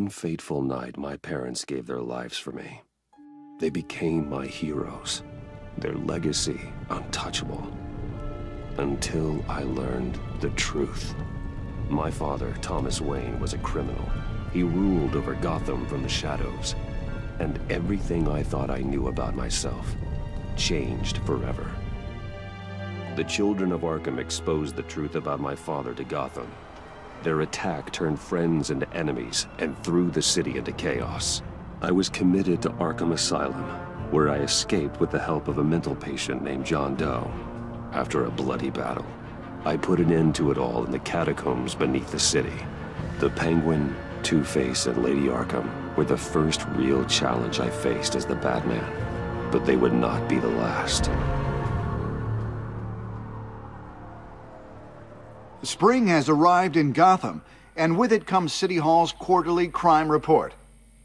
one fateful night, my parents gave their lives for me. They became my heroes, their legacy untouchable. Until I learned the truth. My father, Thomas Wayne, was a criminal. He ruled over Gotham from the shadows. And everything I thought I knew about myself changed forever. The children of Arkham exposed the truth about my father to Gotham. Their attack turned friends into enemies and threw the city into chaos. I was committed to Arkham Asylum, where I escaped with the help of a mental patient named John Doe. After a bloody battle, I put an end to it all in the catacombs beneath the city. The Penguin, Two-Face, and Lady Arkham were the first real challenge I faced as the Batman, but they would not be the last. Spring has arrived in Gotham, and with it comes City Hall's quarterly crime report.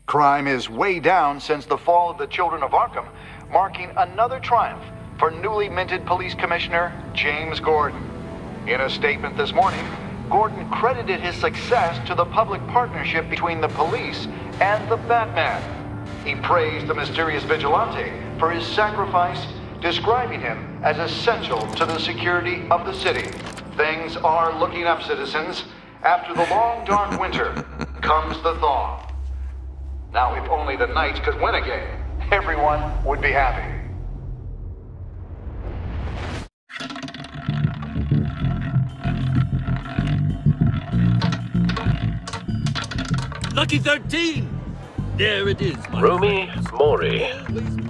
Crime is way down since the fall of the Children of Arkham, marking another triumph for newly minted Police Commissioner James Gordon. In a statement this morning, Gordon credited his success to the public partnership between the police and the Batman. He praised the mysterious vigilante for his sacrifice, describing him as essential to the security of the city. Things are looking up, citizens. After the long, dark winter comes the thaw. Now, if only the Knights could win again, everyone would be happy. Lucky 13! There it is, my Romy Mori,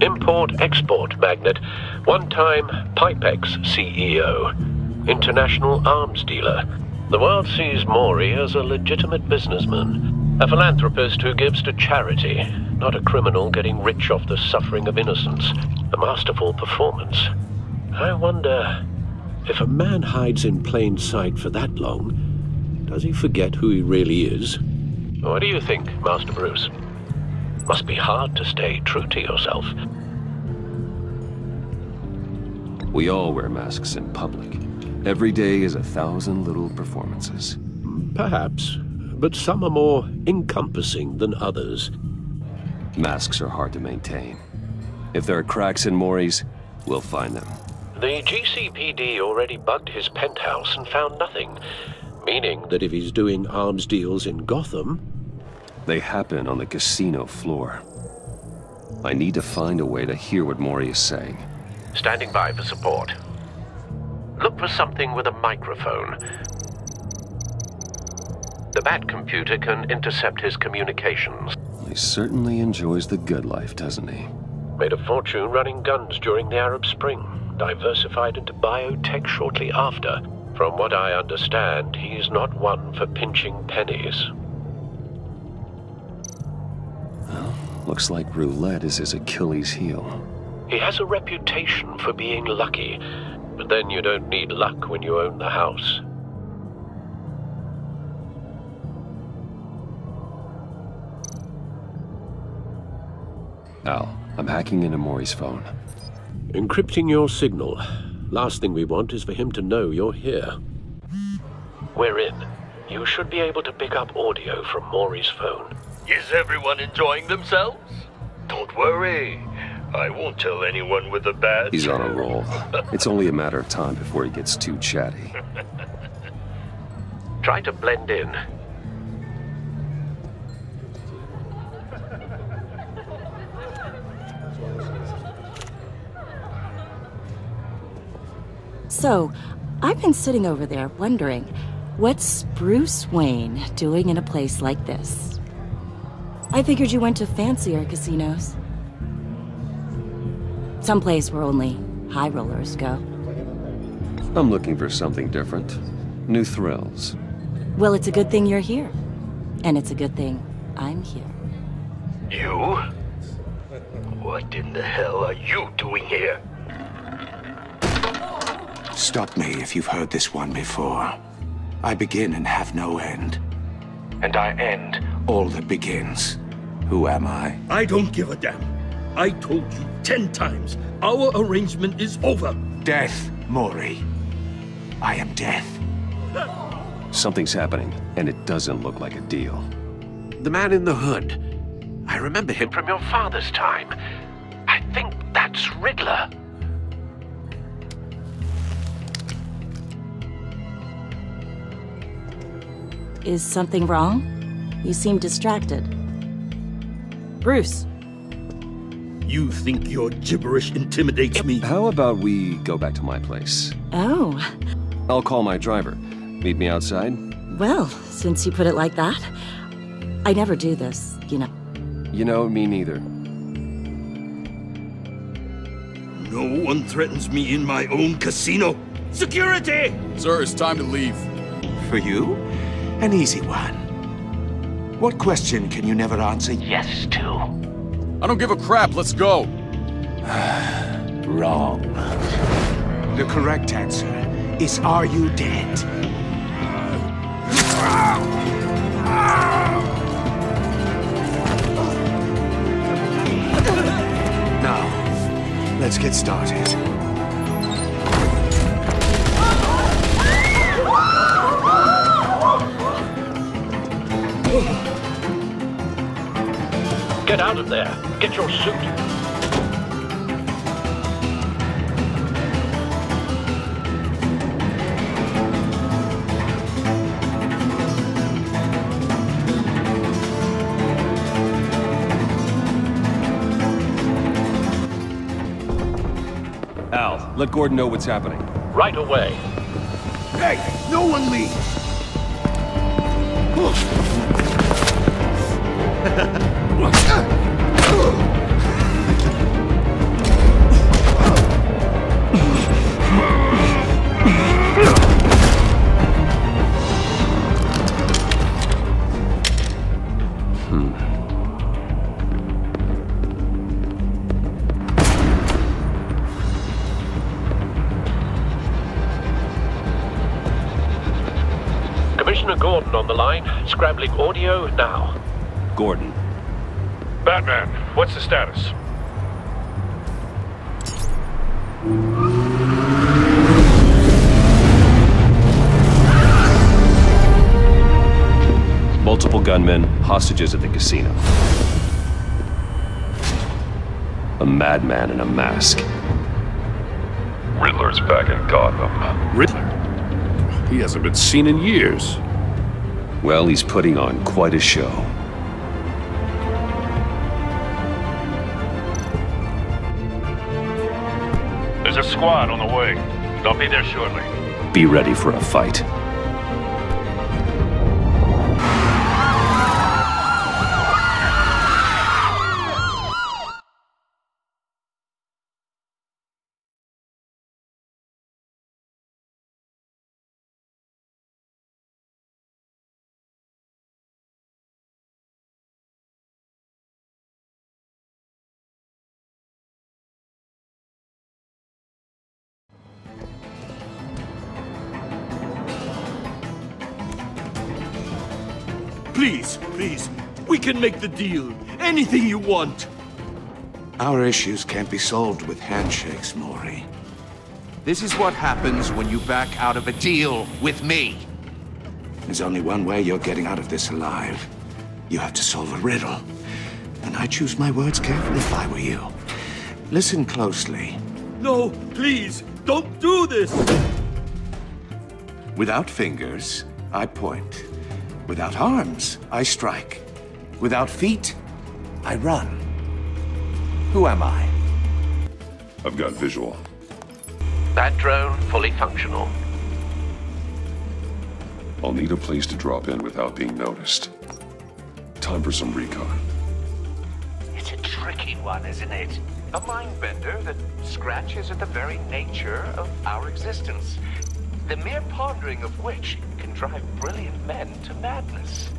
import-export magnate, one-time Pipex CEO, international arms dealer. The world sees Mori as a legitimate businessman, a philanthropist who gives to charity, not a criminal getting rich off the suffering of innocence. A masterful performance. I wonder, if a man hides in plain sight for that long, does he forget who he really is? What do you think, Master Bruce? Must be hard to stay true to yourself. We all wear masks in public. Every day is 1,000 little performances. Perhaps, but some are more encompassing than others. Masks are hard to maintain. If there are cracks in Mori's, we'll find them. The GCPD already bugged his penthouse and found nothing, meaning that if he's doing arms deals in Gotham... They happen on the casino floor. I need to find a way to hear what Mori is saying. Standing by for support. Look for something with a microphone. The Bat computer can intercept his communications. He certainly enjoys the good life, doesn't he? Made a fortune running guns during the Arab Spring. Diversified into biotech shortly after. From what I understand, he's not one for pinching pennies. Well, looks like roulette is his Achilles heel. He has a reputation for being lucky, but then you don't need luck when you own the house. Al, I'm hacking into Mori's phone. Encrypting your signal. Last thing we want is for him to know you're here. We're in. You should be able to pick up audio from Mori's phone. Is everyone enjoying themselves? Don't worry. I won't tell anyone with a badge. He's on a roll. It's only a matter of time before he gets too chatty. Try to blend in. So, I've been sitting over there wondering, what's Bruce Wayne doing in a place like this? I figured you went to fancier casinos. Someplace where only high rollers go. I'm looking for something different. New thrills. Well, it's a good thing you're here. And it's a good thing I'm here. You? What in the hell are you doing here? Stop me if you've heard this one before. I begin and have no end. And I end all that begins. Who am I? I don't give a damn. I told you 10 times. Our arrangement is over. Death, Mori. I am death. Something's happening, and it doesn't look like a deal. The man in the hood. I remember him from your father's time. I think that's Riddler. Is something wrong? You seem distracted. Bruce. You think your gibberish intimidates me? How about we go back to my place? Oh. I'll call my driver. Meet me outside? Well, since you put it like that, I never do this, you know. You know, me neither. No one threatens me in my own casino. Security! Sir, it's time to leave. For you, an easy one. What question can you never answer yes to? I don't give a crap, let's go. Wrong. The correct answer is, are you dead? Now, let's get started. Get out of there. Get your suit. Al, let Gordon know what's happening. Right away. Hey, no one leaves! Commissioner Gordon on the line, scrambling audio now. Gordon. Batman, what's the status? Multiple gunmen, hostages at the casino. A madman in a mask. Riddler's back in Gotham. Riddler? He hasn't been seen in years. Well, he's putting on quite a show. There's a squad on the way. They'll be there shortly. Be ready for a fight. Please, please, we can make the deal. Anything you want. Our issues can't be solved with handshakes, Maury. This is what happens when you back out of a deal with me. There's only one way you're getting out of this alive. You have to solve a riddle. And I choose my words carefully if I were you. Listen closely. No, please, don't do this! Without fingers, I point. Without arms, I strike. Without feet, I run. Who am I? I've got visual. That drone fully functional. I'll need a place to drop in without being noticed. Time for some recon. It's a tricky one, isn't it? A mind bender that scratches at the very nature of our existence. The mere pondering of which can drive brilliant men to madness.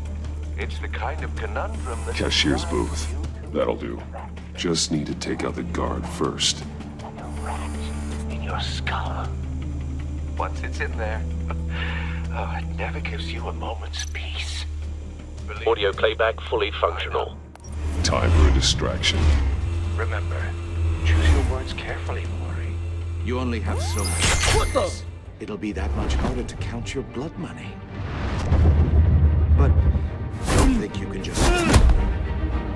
It's the kind of conundrum that... Cashier's booth. That'll do. Just need to take out the guard first. Like a rat in your skull. Once it's in there, oh, it never gives you a moment's peace. Audio playback fully functional. Time for a distraction. Remember, choose your words carefully, Maury. You only have so much. What the? It'll be that much harder to count your blood money. But don't think think you can just...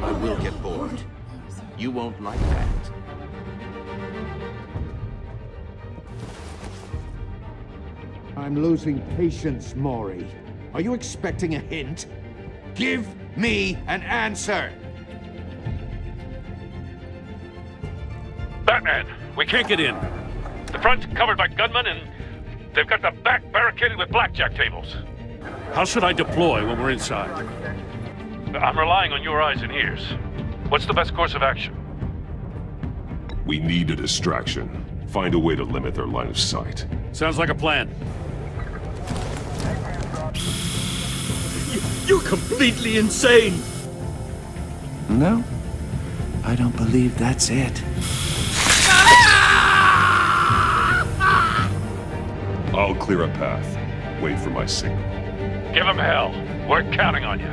I will get bored. You won't like that. I'm losing patience, Maury. Are you expecting a hint? Give me an answer! Batman, we can't get in. The front's covered by gunmen, and they've got the back barricaded with blackjack tables. How should I deploy when we're inside? I'm relying on your eyes and ears. What's the best course of action? We need a distraction. Find a way to limit their line of sight. Sounds like a plan. You're completely insane! No, I don't believe that's it. I'll clear a path. Wait for my signal. Give him hell. We're counting on you.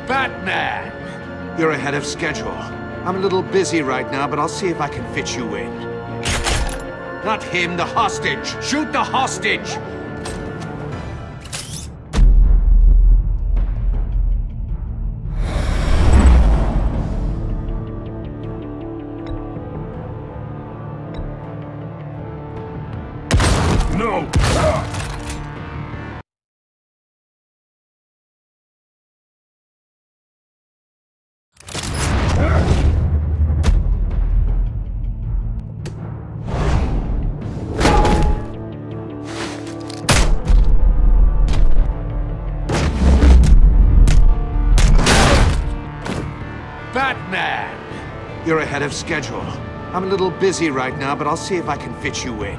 Batman! You're ahead of schedule. I'm a little busy right now, but I'll see if I can fit you in. Not him, the hostage! Shoot the hostage! No! Batman! You're ahead of schedule. I'm a little busy right now, but I'll see if I can fit you in.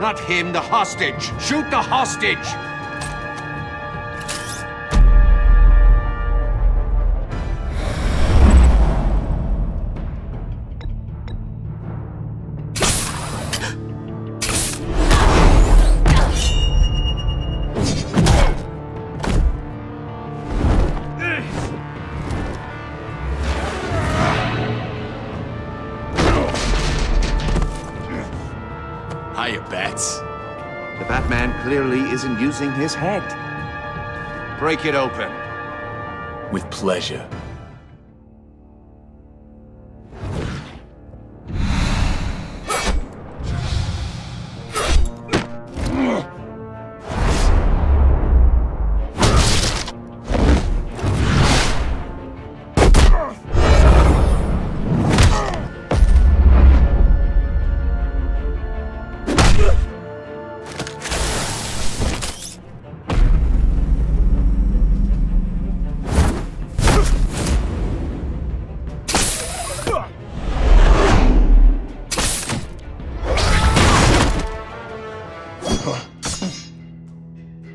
Not him, the hostage! Shoot the hostage! Hiya, Bats. The Batman clearly isn't using his head. Break it open. With pleasure.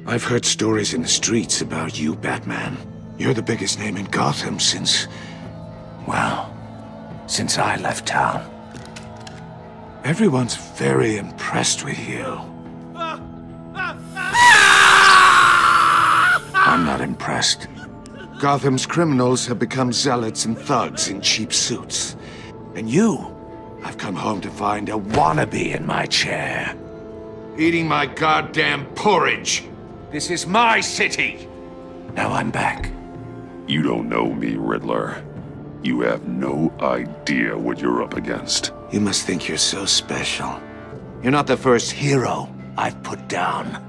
I've heard stories in the streets about you, Batman. You're the biggest name in Gotham since... well, since I left town. Everyone's very impressed with you. I'm not impressed. Gotham's criminals have become zealots and thugs in cheap suits. And you, I've come home to find a wannabe in my chair. Eating my goddamn porridge. This is my city! Now I'm back. You don't know me, Riddler. You have no idea what you're up against. You must think you're so special. You're not the first hero I've put down.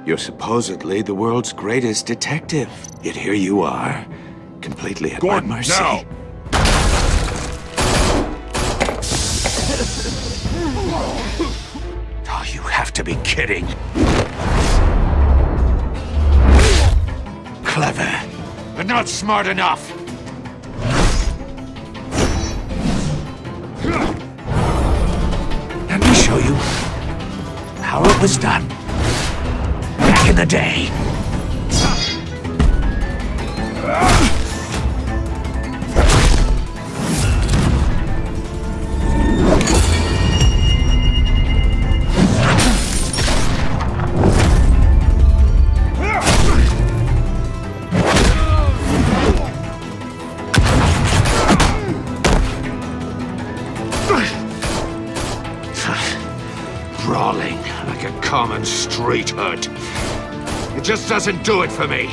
You're supposedly the world's greatest detective. Yet here you are, completely at my mercy. Now! Oh, you have to be kidding. Clever, but not smart enough. Let me show you how it was done back in the day. common street hood. It just doesn't do it for me.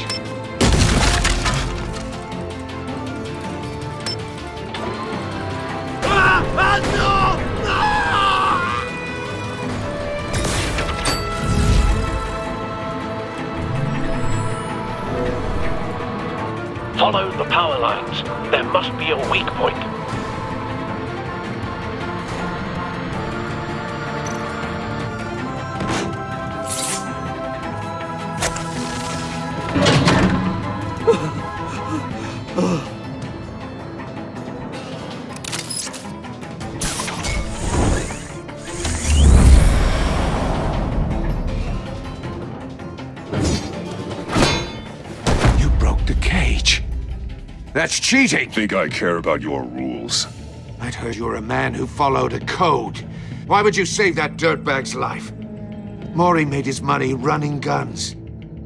Follow the power lines. There must be a weak point. That's cheating! Think I care about your rules? I'd heard you were a man who followed a code. Why would you save that dirtbag's life? Maury made his money running guns,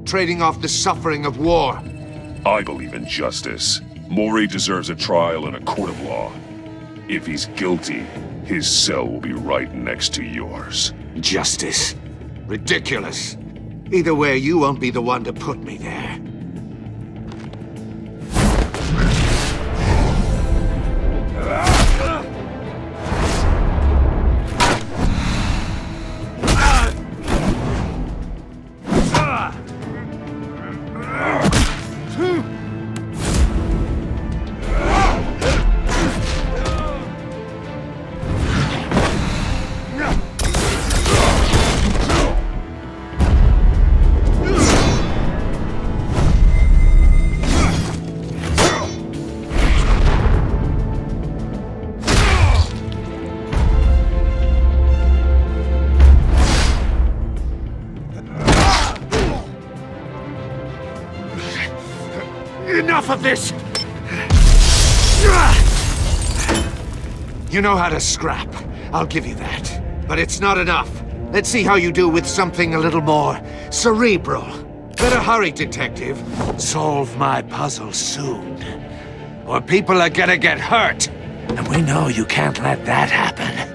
trading off the suffering of war. I believe in justice. Maury deserves a trial in a court of law. If he's guilty, his cell will be right next to yours. Justice? Ridiculous. Either way, you won't be the one to put me there. Enough of this! You know how to scrap. I'll give you that. But it's not enough. Let's see how you do with something a little more cerebral. Better hurry, detective. Solve my puzzle soon. Or people are gonna get hurt. And we know you can't let that happen.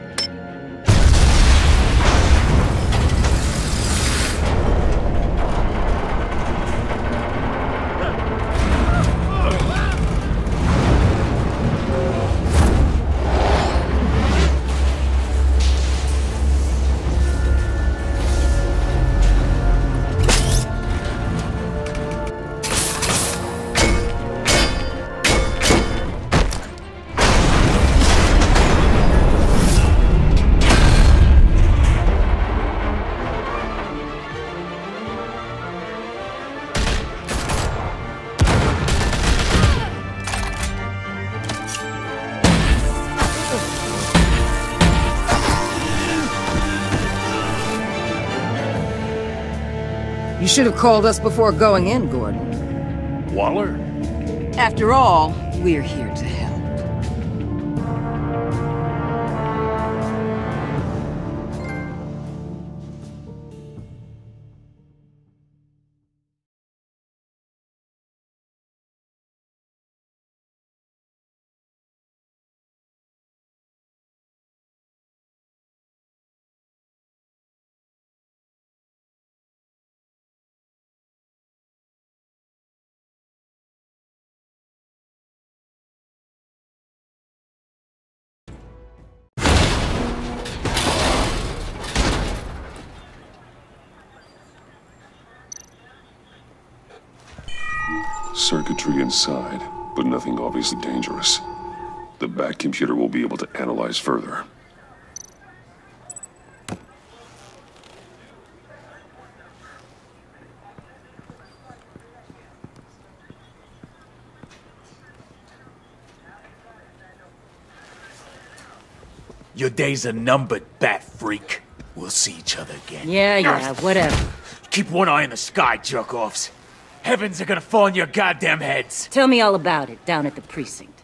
You should have called us before going in, Gordon. Waller? After all, we're here to help. Circuitry inside, but nothing obviously dangerous. The back computer will be able to analyze further. Your days are numbered, bat freak. We'll see each other again. Yeah, whatever. Keep one eye in the sky, jerk-offs. Heavens are gonna fall on your goddamn heads. Tell me all about it, down at the precinct.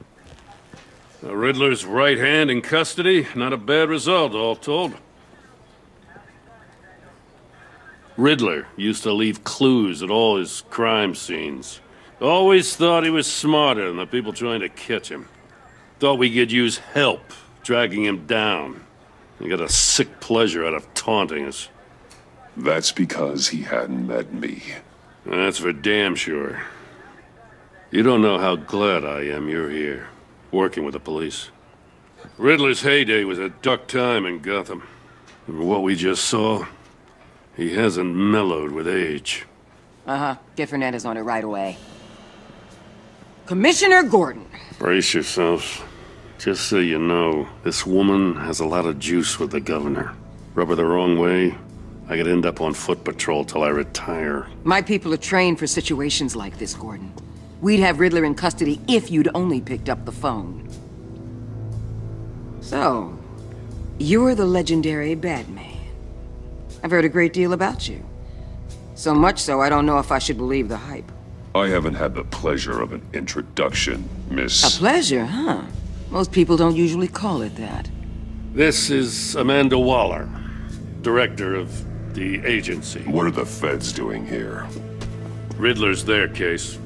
The Riddler's right hand in custody. Not a bad result, all told. Riddler used to leave clues at all his crime scenes. Always thought he was smarter than the people trying to catch him. Thought we could use help, dragging him down. He got a sick pleasure out of taunting us. That's because he hadn't met me. That's for damn sure. You don't know how glad I am you're here, working with the police. Riddler's heyday was a dark time in Gotham. And what we just saw, he hasn't mellowed with age. Uh-huh. Get Fernandez on it right away. Commissioner Gordon. Brace yourselves. Just so you know, this woman has a lot of juice with the governor. Rub her the wrong way, I could end up on foot patrol till I retire. My people are trained for situations like this, Gordon. We'd have Riddler in custody if you'd only picked up the phone. So, you're the legendary Batman. I've heard a great deal about you. So much so, I don't know if I should believe the hype. I haven't had the pleasure of an introduction, Miss... A pleasure, huh? Most people don't usually call it that. This is Amanda Waller, director of the agency. What are the feds doing here? Riddler's their case.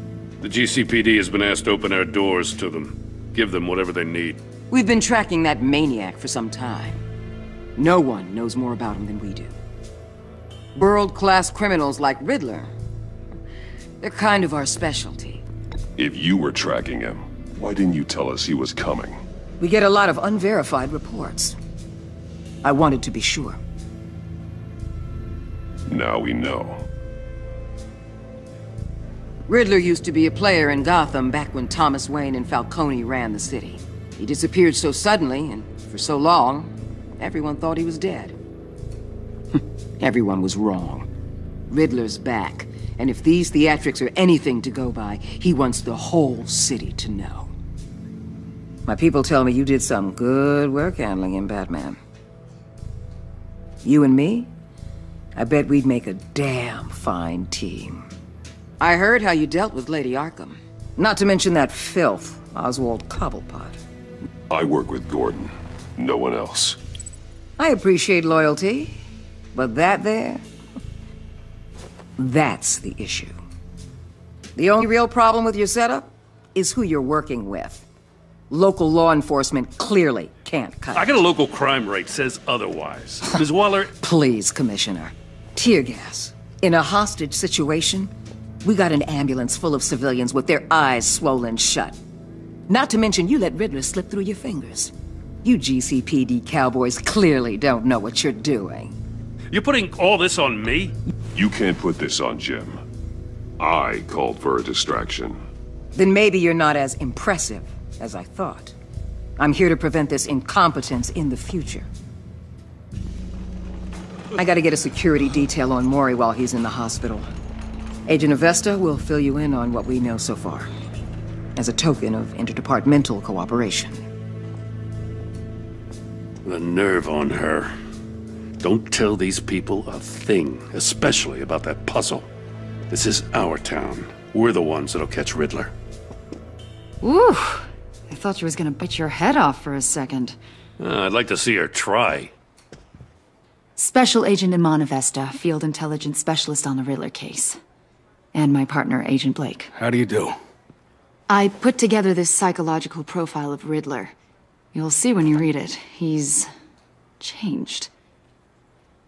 The GCPD has been asked to open our doors to them. Give them whatever they need. We've been tracking that maniac for some time. No one knows more about him than we do. World-class criminals like Riddler. They're kind of our specialty. If you were tracking him, why didn't you tell us he was coming? We get a lot of unverified reports. I wanted to be sure. Now we know. Riddler used to be a player in Gotham back when Thomas Wayne and Falcone ran the city. He disappeared so suddenly, and for so long, everyone thought he was dead. Everyone was wrong. Riddler's back, and if these theatrics are anything to go by, he wants the whole city to know. My people tell me you did some good work handling him, Batman. You and me? I bet we'd make a damn fine team. I heard how you dealt with Lady Arkham. Not to mention that filth, Oswald Cobblepot. I work with Gordon. No one else. I appreciate loyalty, but that there... that's the issue. The only real problem with your setup is who you're working with. Local law enforcement clearly can't cut it. I got a local crime rate says otherwise. Ms. Waller... Please, Commissioner. Tear gas. In a hostage situation, we got an ambulance full of civilians with their eyes swollen shut. Not to mention you let Riddler slip through your fingers. You GCPD cowboys clearly don't know what you're doing. You're putting all this on me? You can't put this on Jim. I called for a distraction. Then maybe you're not as impressive as I thought. I'm here to prevent this incompetence in the future. I gotta get a security detail on Maury while he's in the hospital. Agent Avesta will fill you in on what we know so far, as a token of interdepartmental cooperation. The nerve on her. Don't tell these people a thing, especially about that puzzle. This is our town. We're the ones that'll catch Riddler. Ooh, I thought you was gonna bite your head off for a second. I'd like to see her try. Special Agent Iman Avesta, Field Intelligence Specialist on the Riddler case. And my partner, Agent Blake. How do you do? I put together this psychological profile of Riddler. You'll see when you read it. He's... changed.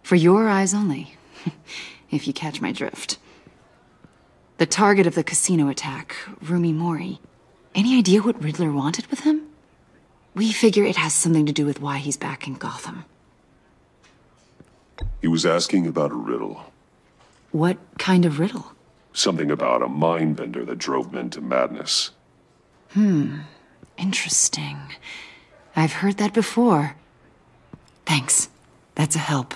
For your eyes only, if you catch my drift. The target of the casino attack, Rumi Mori. Any idea what Riddler wanted with him? We figure it has something to do with why he's back in Gotham. He was asking about a riddle. What kind of riddle? Something about a mind bender that drove men to madness. Interesting. I've heard that before. Thanks. That's a help.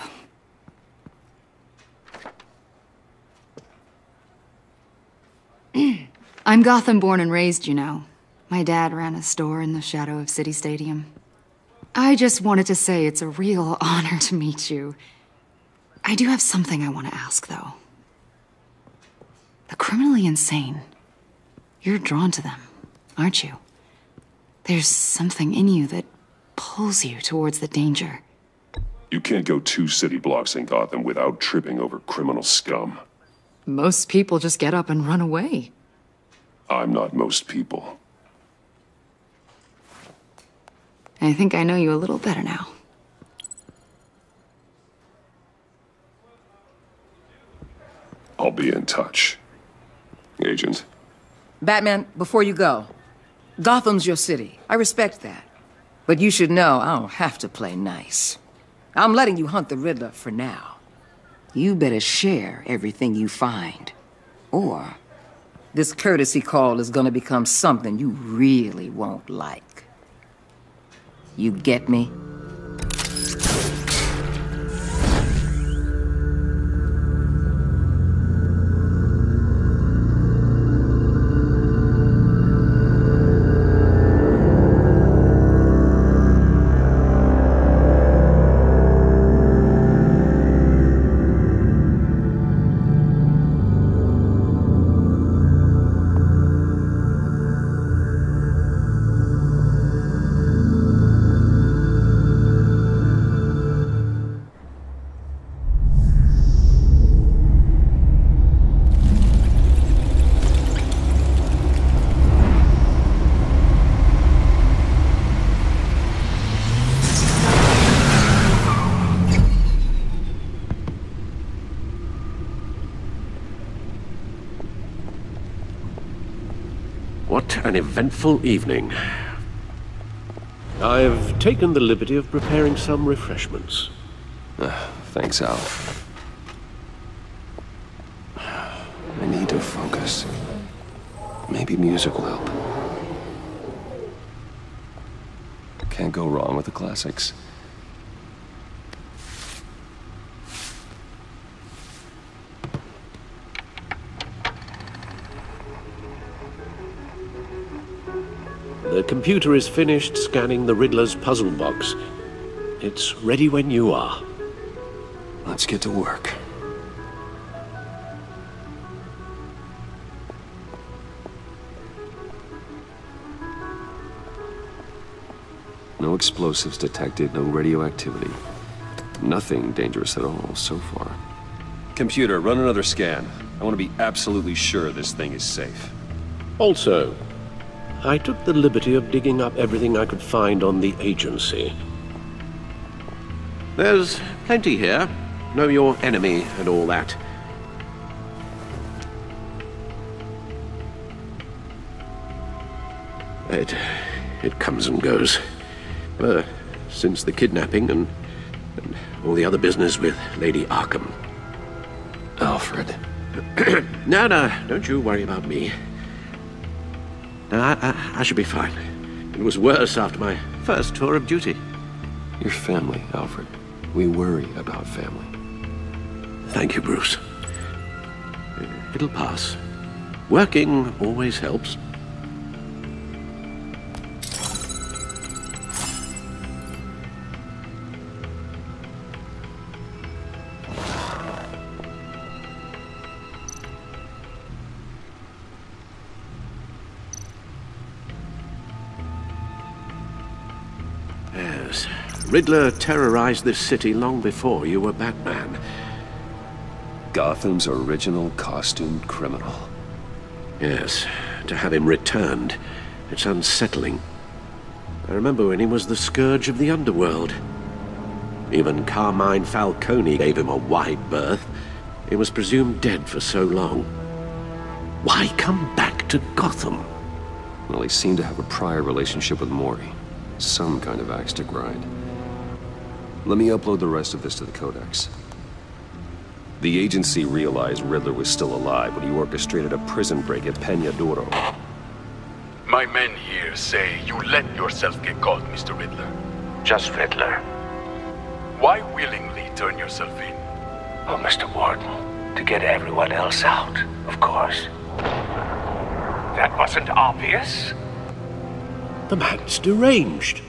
I'm Gotham born and raised, you know. My dad ran a store in the shadow of City Stadium. I just wanted to say it's a real honor to meet you. I do have something I want to ask, though. The criminally insane. You're drawn to them, aren't you? There's something in you that pulls you towards the danger. You can't go 2 city blocks in Gotham without tripping over criminal scum. Most people just get up and run away. I'm not most people. I think I know you a little better now. touch. Agent. Batman, before you go, Gotham's your city. I respect that. But you should know I don't have to play nice. I'm letting you hunt the Riddler for now. You better share everything you find. Or this courtesy call is gonna become something you really won't like. You get me? What an eventful evening. I've taken the liberty of preparing some refreshments. Thanks, Al. I need to focus. Maybe music will help. Can't go wrong with the classics. The computer is finished scanning the Riddler's puzzle box. It's ready when you are. Let's get to work. No explosives detected, no radioactivity. Nothing dangerous at all so far. Computer, run another scan. I want to be absolutely sure this thing is safe. Also, I took the liberty of digging up everything I could find on the agency. There's plenty here. Know your enemy and all that. It comes and goes. Since the kidnapping and all the other business with Lady Arkham. Alfred. No, don't you worry about me. I should be fine. It was worse after my first tour of duty. Your family, Alfred. We worry about family. Thank you, Bruce. It'll pass. Working always helps. Yes. Riddler terrorized this city long before you were Batman. Gotham's original costumed criminal. Yes. To have him returned, it's unsettling. I remember when he was the scourge of the underworld. Even Carmine Falcone gave him a wide berth. He was presumed dead for so long. Why come back to Gotham? Well, he seemed to have a prior relationship with Mori. Some kind of axe to grind. Let me upload the rest of this to the Codex. The agency realized Riddler was still alive when he orchestrated a prison break at Peña Duro. My men here say you let yourself get caught, Mr. Riddler. Just Riddler. Why willingly turn yourself in? Oh, Mr. Warden, to get everyone else out, of course. That wasn't obvious. The man's deranged.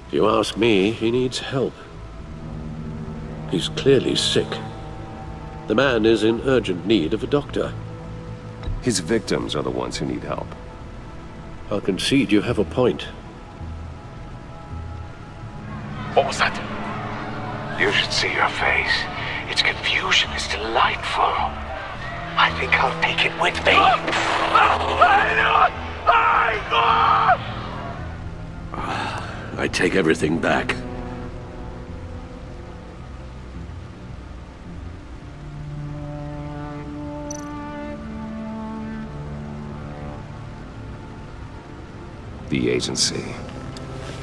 If you ask me, he needs help. He's clearly sick. The man is in urgent need of a doctor. His victims are the ones who need help. I'll concede you have a point. What was that? You should see your face. Its confusion is delightful. I think I'll take it with me. I take everything back. The agency.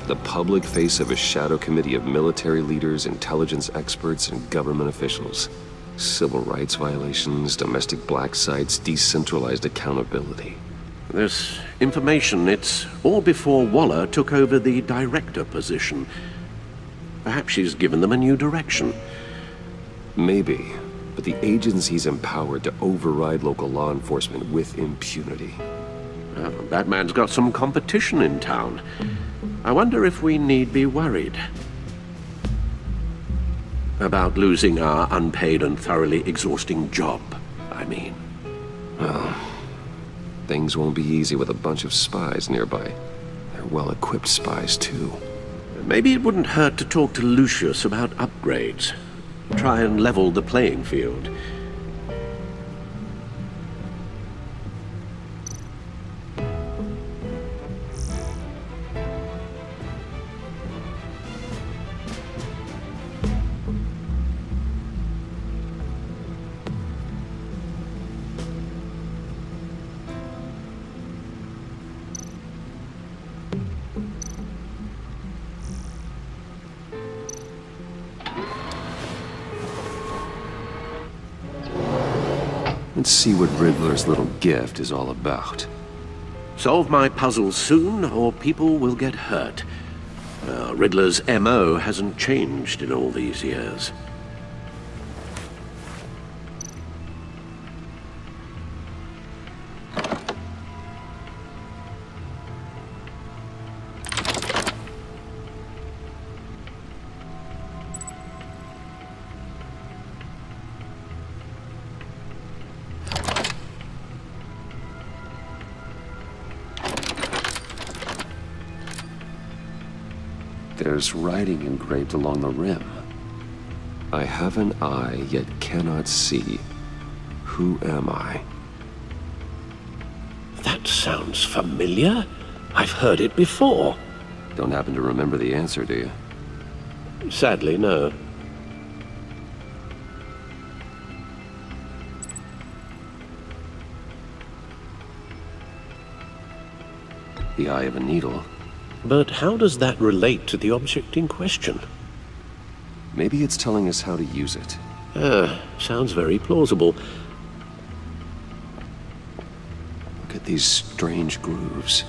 The public face of a shadow committee of military leaders, intelligence experts, and government officials. Civil rights violations, domestic black sites, decentralized accountability. This information, it's all before Waller took over the director position. Perhaps she's given them a new direction. Maybe, but the agency's empowered to override local law enforcement with impunity. Batman's got some competition in town. I wonder if we need be worried about losing our unpaid and thoroughly exhausting job, I mean. Well, things won't be easy with a bunch of spies nearby. They're well-equipped spies, too. Maybe it wouldn't hurt to talk to Lucius about upgrades. Try and level the playing field. Let's see what Riddler's little gift is all about. Solve my puzzles soon, or people will get hurt. Riddler's MO hasn't changed in all these years. There's writing engraved along the rim. I have an eye, yet cannot see. Who am I? That sounds familiar. I've heard it before. Don't happen to remember the answer, do you? Sadly, no. The eye of a needle. But how does that relate to the object in question? Maybe it's telling us how to use it. Sounds very plausible. Look at these strange grooves.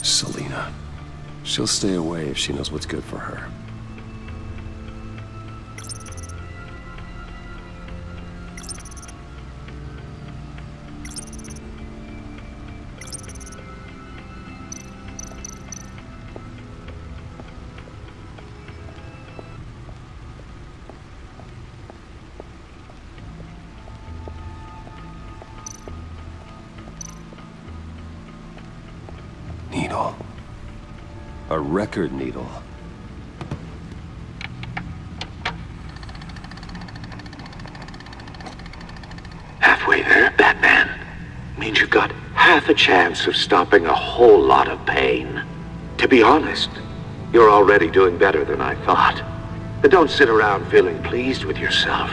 Selina. She'll stay away if she knows what's good for her. Needle. A record needle. there, Batman, means you've got half a chance of stopping a whole lot of pain. To be honest, you're already doing better than I thought. But don't sit around feeling pleased with yourself,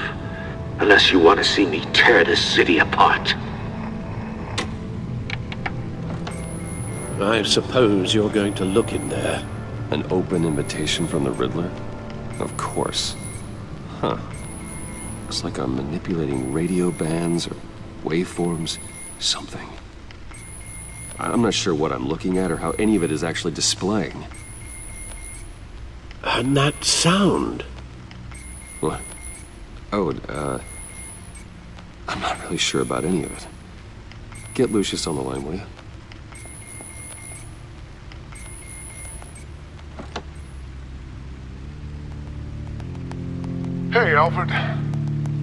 unless you want to see me tear this city apart. I suppose you're going to look in there. An open invitation from the Riddler? Of course. Huh. Looks like I'm manipulating radio bands or waveforms, something. I'm not sure what I'm looking at or how any of it is actually displaying. And that sound? What? Oh, I'm not really sure about any of it. Get Lucius on the line, will you? Hey, Alfred.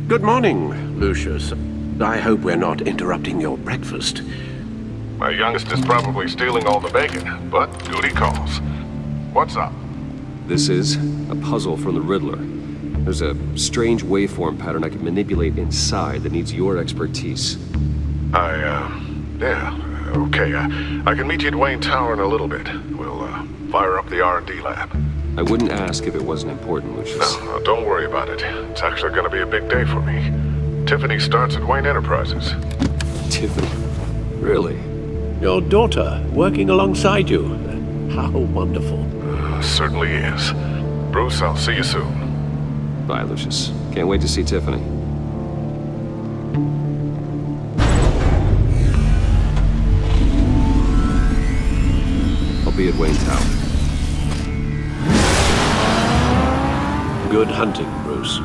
Good morning, Lucius. I hope we're not interrupting your breakfast. My youngest is probably stealing all the bacon, but duty calls. What's up? This is a puzzle from the Riddler. There's a strange waveform pattern I can manipulate inside that needs your expertise. Yeah, okay. I can meet you at Wayne Tower in a little bit. We'll, fire up the R&D lab. I wouldn't ask if it wasn't important, Lucius. No, don't worry about it. It's actually gonna be a big day for me. Tiffany starts at Wayne Enterprises. Tiffany? Really? Your daughter, working alongside you. How wonderful. Certainly is. Bruce, I'll see you soon. Bye, Lucius. Can't wait to see Tiffany. I'll be at Wayne Tower. Good hunting, Bruce.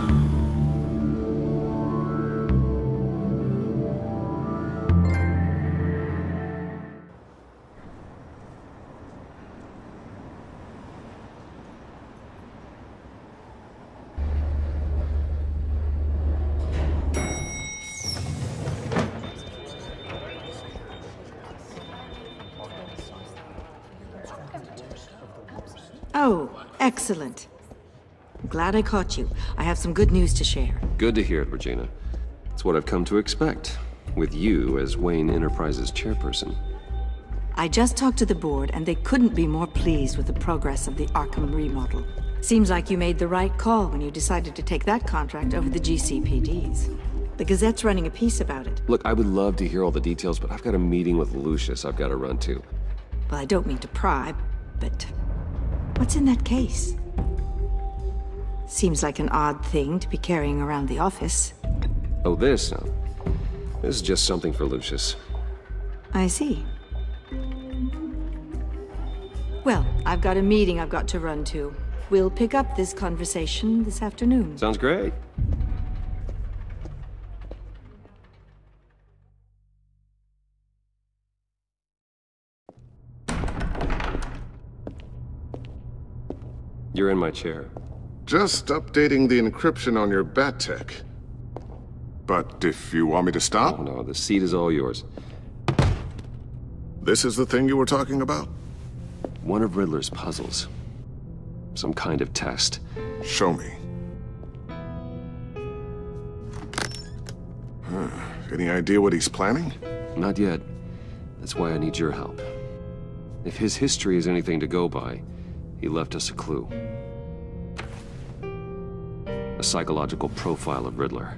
Oh, excellent. Glad I caught you. I have some good news to share. Good to hear it, Regina. It's what I've come to expect, with you as Wayne Enterprises chairperson. I just talked to the board, and they couldn't be more pleased with the progress of the Arkham remodel. Seems like you made the right call when you decided to take that contract over the GCPD's. The Gazette's running a piece about it. Look, I would love to hear all the details, but I've got a meeting with Lucius I've got to run to. Well, I don't mean to pry, but what's in that case? Seems like an odd thing to be carrying around the office. Oh, this? No. This is just something for Lucius. I see. Well, I've got a meeting I've got to run to. We'll pick up this conversation this afternoon. Sounds great. You're in my chair. Just updating the encryption on your bat tech. But if you want me to stop? Oh, no, the seat is all yours. This is the thing you were talking about? One of Riddler's puzzles. Some kind of test. Show me. Any idea what he's planning? Not yet. That's why I need your help. If his history is anything to go by, he left us a clue. A psychological profile of Riddler.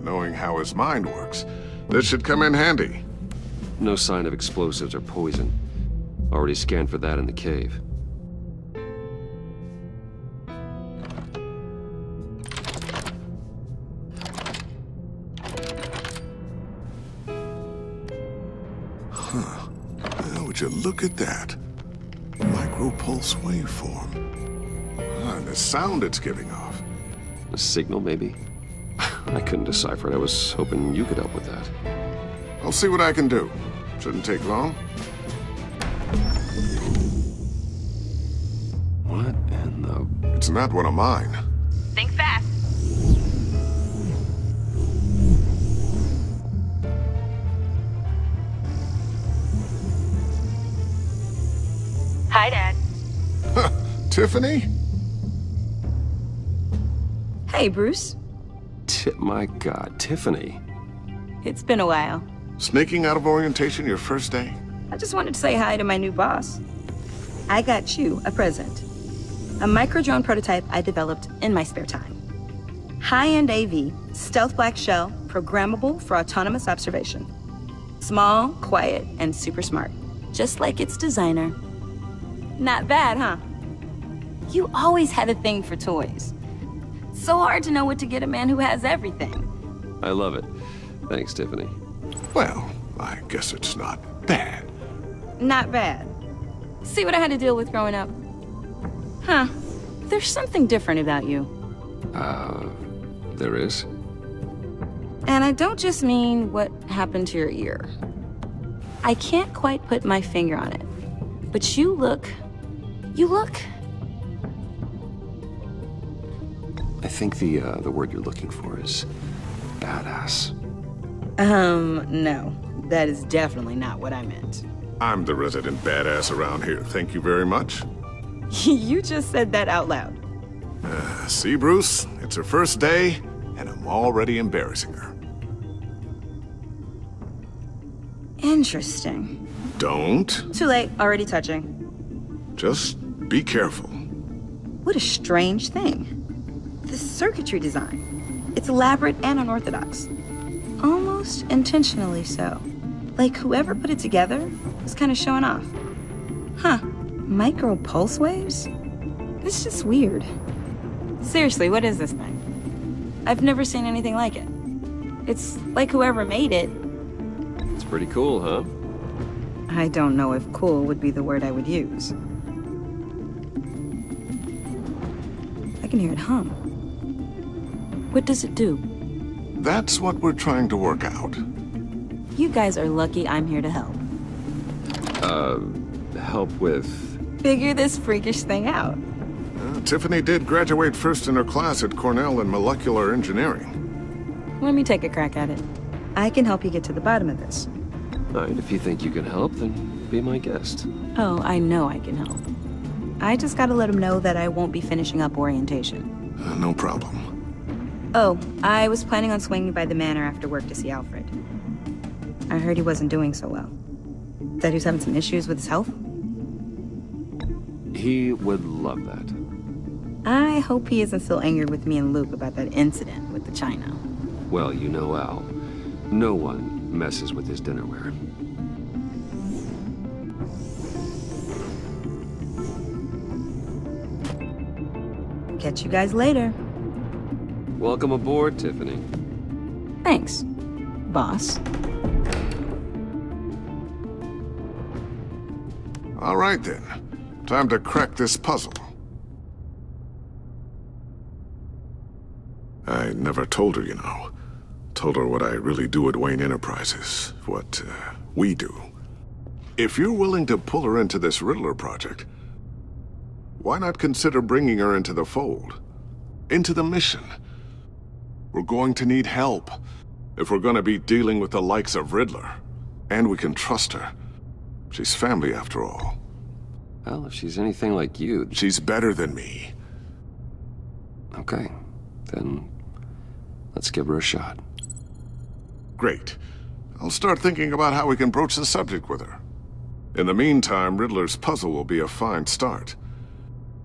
Knowing how his mind works, this should come in handy. No sign of explosives or poison. Already scanned for that in the cave. Huh. Now, would you look at that? Micropulse waveform. And the sound it's giving off. A signal, maybe? I couldn't decipher it. I was hoping you could help with that. I'll see what I can do. Shouldn't take long. What in the... It's not one of mine. Think fast. Hi, Dad. Tiffany? Hey, Bruce. My God, Tiffany. It's been a while. Sneaking out of orientation your first day? I just wanted to say hi to my new boss. I got you a present. A micro-drone prototype I developed in my spare time. High-end AV, stealth black shell, programmable for autonomous observation. Small, quiet, and super smart. Just like its designer. Not bad, huh? You always had a thing for toys. So hard to know what to get a man who has everything. I love it. Thanks, Tiffany. Well, I guess it's not bad. Not bad. See what I had to deal with growing up? Huh. There's something different about you. There is? And I don't just mean what happened to your ear. I can't quite put my finger on it. But you look... I think the word you're looking for is badass. No. That is definitely not what I meant. I'm the resident badass around here. Thank you very much. You just said that out loud. See, Bruce? It's her first day, and I'm already embarrassing her. Interesting. Don't. Too late. Already touching. Just be careful. What a strange thing. The circuitry design. It's elaborate and unorthodox. Almost intentionally so. Like whoever put it together was kind of showing off. Huh. Micro pulse waves? It's just weird. Seriously, what is this thing? I've never seen anything like it. It's like whoever made it. It's pretty cool, huh? I don't know if cool would be the word I would use. I can hear it hum. What does it do? That's what we're trying to work out. You guys are lucky I'm here to help. Help with... Figure this freakish thing out. Tiffany did graduate first in her class at Cornell in molecular engineering. Let me take a crack at it. I can help you get to the bottom of this. All right, if you think you can help, then be my guest. Oh, I know I can help. I just gotta let him know that I won't be finishing up orientation. No problem. Oh, I was planning on swinging by the manor after work to see Alfred. I heard he wasn't doing so well. That he was having some issues with his health? He would love that. I hope he isn't still angered with me and Luke about that incident with the china. Well, you know Al. No one messes with his dinnerware. Catch you guys later. Welcome aboard, Tiffany. Thanks, boss. All right, then. Time to crack this puzzle. I never told her, you know. Told her what I really do at Wayne Enterprises. What, we do. If you're willing to pull her into this Riddler project, why not consider bringing her into the fold? Into the mission? We're going to need help if we're going to be dealing with the likes of Riddler. And we can trust her. She's family, after all. Well, if she's anything like you... She's better than me. Okay, then let's give her a shot. Great. I'll start thinking about how we can broach the subject with her. In the meantime, Riddler's puzzle will be a fine start.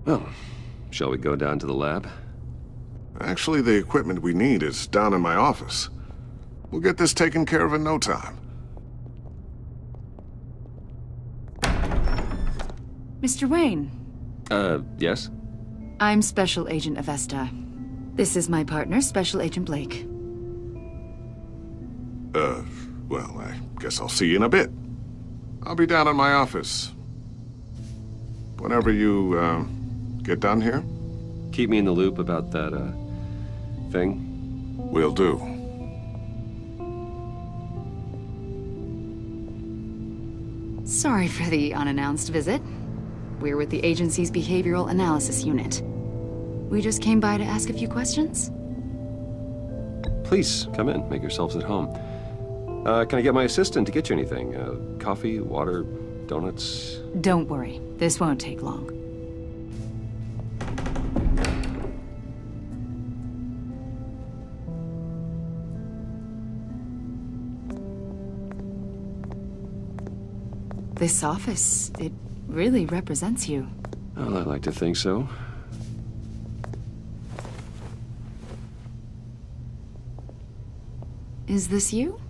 Well, shall we go down to the lab? Actually, the equipment we need is down in my office. We'll get this taken care of in no time. Mr. Wayne. Yes? I'm Special Agent Avesta. This is my partner, Special Agent Blake. Well, I guess I'll see you in a bit. I'll be down in my office. Whenever you, get done here? Keep me in the loop about that, thing? Will do. Sorry for the unannounced visit. We're with the agency's Behavioral Analysis Unit. We just came by to ask a few questions. Please, come in. Make yourselves at home. Can I get my assistant to get you anything? Coffee, water, donuts? Don't worry. This won't take long. This office, it really represents you. Well, I like to think so. Is this you?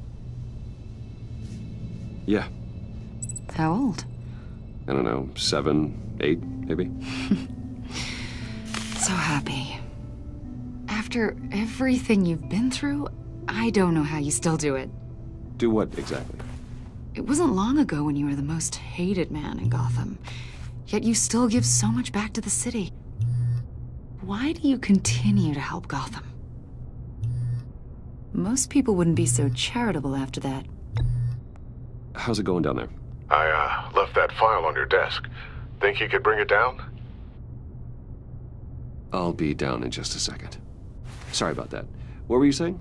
Yeah. How old? I don't know, 7, 8, maybe? So happy. After everything you've been through, I don't know how you still do it. Do what, exactly? It wasn't long ago when you were the most hated man in Gotham. Yet you still give so much back to the city. Why do you continue to help Gotham? Most people wouldn't be so charitable after that. How's it going down there? I, left that file on your desk. Think you could bring it down? I'll be down in just a second. Sorry about that. What were you saying?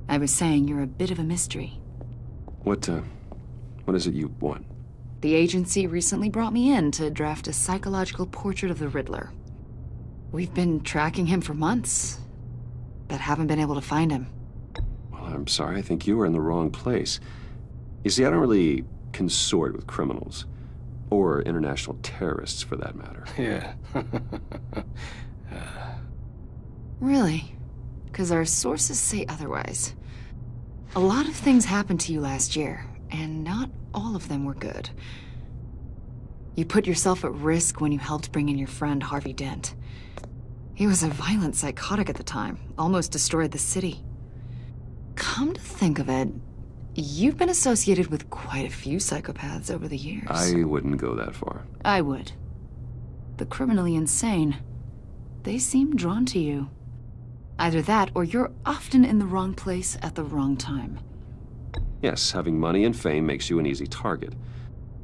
I was saying you're a bit of a mystery. What is it you want? The agency recently brought me in to draft a psychological portrait of the Riddler. We've been tracking him for months, but haven't been able to find him. Well, I'm sorry. I think you were in the wrong place. You see, I don't really consort with criminals. Or international terrorists, for that matter. Yeah. Really? Because our sources say otherwise. A lot of things happened to you last year, and not all of them were good. You put yourself at risk when you helped bring in your friend Harvey Dent. He was a violent psychotic at the time, almost destroyed the city. Come to think of it, you've been associated with quite a few psychopaths over the years. I wouldn't go that far. I would. The criminally insane. They seem drawn to you. Either that, or you're often in the wrong place at the wrong time. Yes, having money and fame makes you an easy target.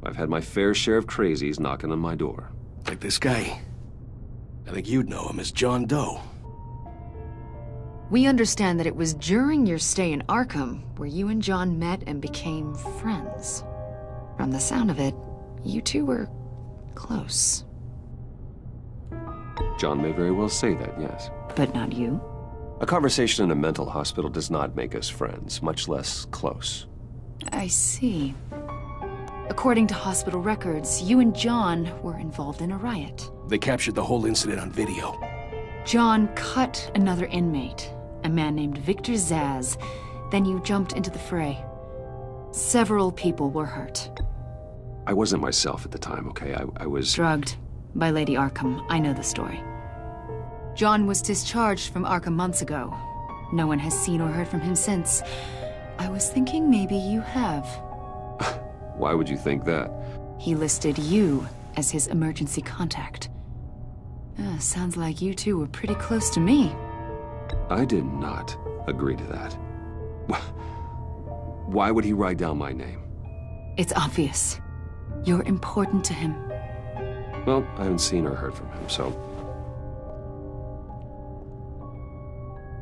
I've had my fair share of crazies knocking on my door. Like this guy. I think you'd know him as John Doe. We understand that it was during your stay in Arkham where you and John met and became friends. From the sound of it, you two were close. John may very well say that, yes. But not you? A conversation in a mental hospital does not make us friends, much less close. I see. According to hospital records, you and John were involved in a riot. They captured the whole incident on video. John cut another inmate, a man named Victor Zaz. Then you jumped into the fray. Several people were hurt. I wasn't myself at the time, okay? I was... drugged by Lady Arkham. I know the story. John was discharged from Arkham months ago. No one has seen or heard from him since. I was thinking maybe you have. Why would you think that? He listed you as his emergency contact. Sounds like you two were pretty close to me. I did not agree to that. Why would he write down my name? It's obvious. You're important to him. Well, I haven't seen or heard from him, so...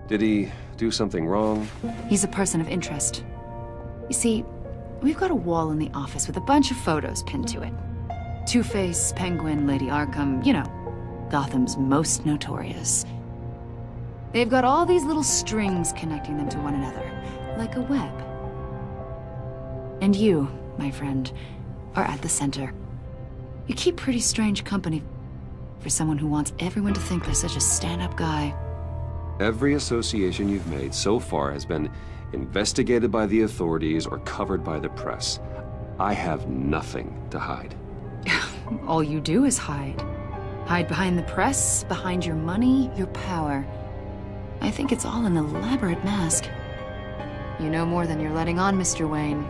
Did he do something wrong? He's a person of interest. You see, we've got a wall in the office with a bunch of photos pinned to it. Two-Face, Penguin, Lady Arkham, you know, Gotham's most notorious. They've got all these little strings connecting them to one another, like a web. And you, my friend, are at the center. You keep pretty strange company for someone who wants everyone to think they're such a stand-up guy. Every association you've made so far has been investigated by the authorities or covered by the press. I have nothing to hide. All you do is hide. Hide behind the press, behind your money, your power. I think it's all an elaborate mask. You know more than you're letting on, Mr. Wayne.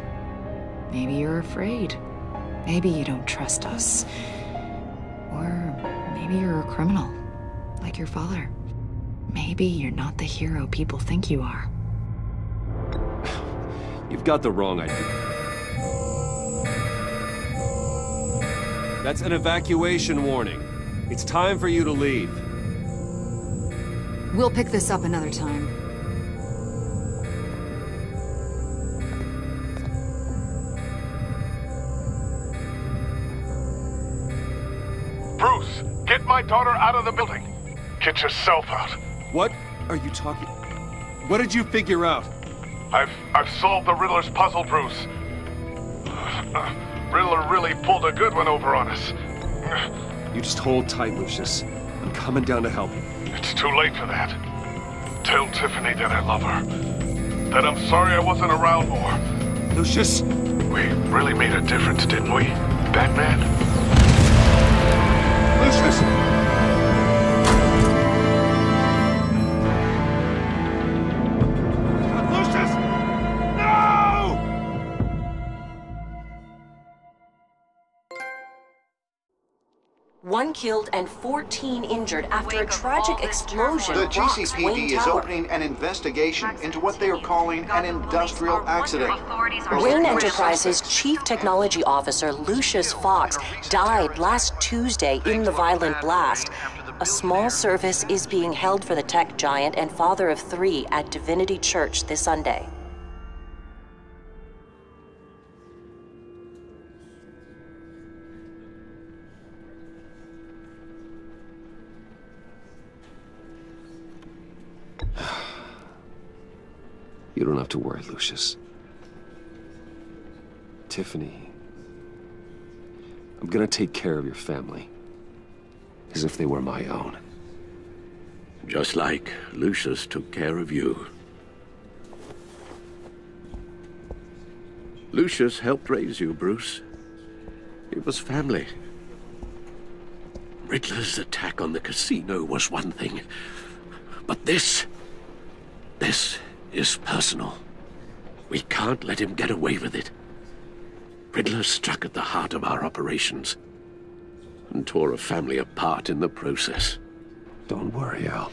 Maybe you're afraid. Maybe you don't trust us. Or maybe you're a criminal, like your father. Maybe you're not the hero people think you are. You've got the wrong idea. That's an evacuation warning. It's time for you to leave. We'll pick this up another time. Bruce, get my daughter out of the building. Get yourself out. What are you talking? What did you figure out? I've solved the Riddler's puzzle, Bruce. Riddler really pulled a good one over on us. You just hold tight, Lucius. I'm coming down to help. It's too late for that. Tell Tiffany that I love her. That I'm sorry I wasn't around more. Lucius! We really made a difference, didn't we, Batman? Lucius! One killed and 14 injured after a tragic explosion. The rocks GCPD Wayne is Tower. opening an investigation into what they are calling an industrial accident. Wayne Enterprises' Chief Technology Officer, Lucius Fox, died last Tuesday in the violent blast. A small service is being held for the tech giant and father of 3 at Divinity Church this Sunday. You don't have to worry, Lucius. Tiffany, I'm gonna take care of your family. As if they were my own. Just like Lucius took care of you. Lucius helped raise you, Bruce. It was family. Riddler's attack on the casino was one thing. But this is personal. We can't let him get away with it. Riddler struck at the heart of our operations and tore a family apart in the process. Don't worry, Al.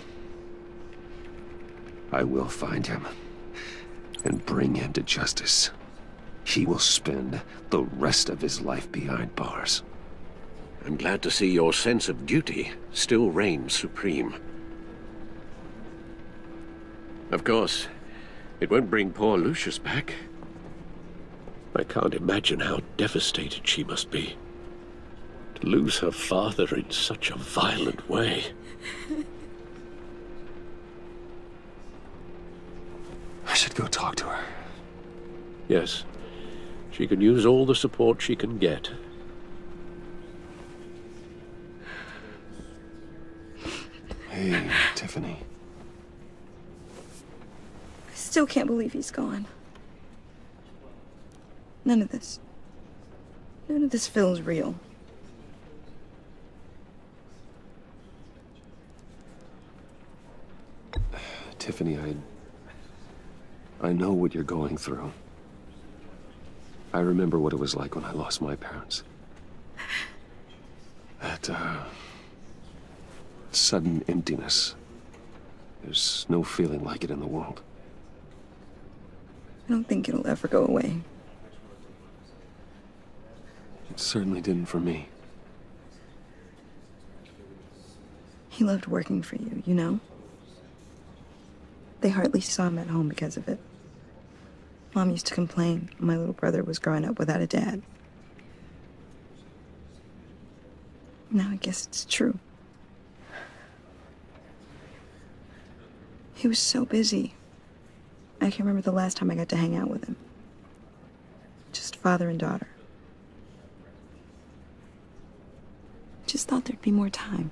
I will find him and bring him to justice. He will spend the rest of his life behind bars. I'm glad to see your sense of duty still reigns supreme. Of course, it won't bring poor Lucius back. I can't imagine how devastated she must be. To lose her father in such a violent way. I should go talk to her. Yes, she can use all the support she can get. Hey, Tiffany. I still can't believe he's gone. None of this feels real. Tiffany, I know what you're going through. I remember what it was like when I lost my parents. That, sudden emptiness. There's no feeling like it in the world. I don't think it'll ever go away. It certainly didn't for me. He loved working for you, you know? They hardly saw him at home because of it. Mom used to complain my little brother was growing up without a dad. Now I guess it's true. He was so busy. I can remember the last time I got to hang out with him. Just father and daughter. Just thought there'd be more time.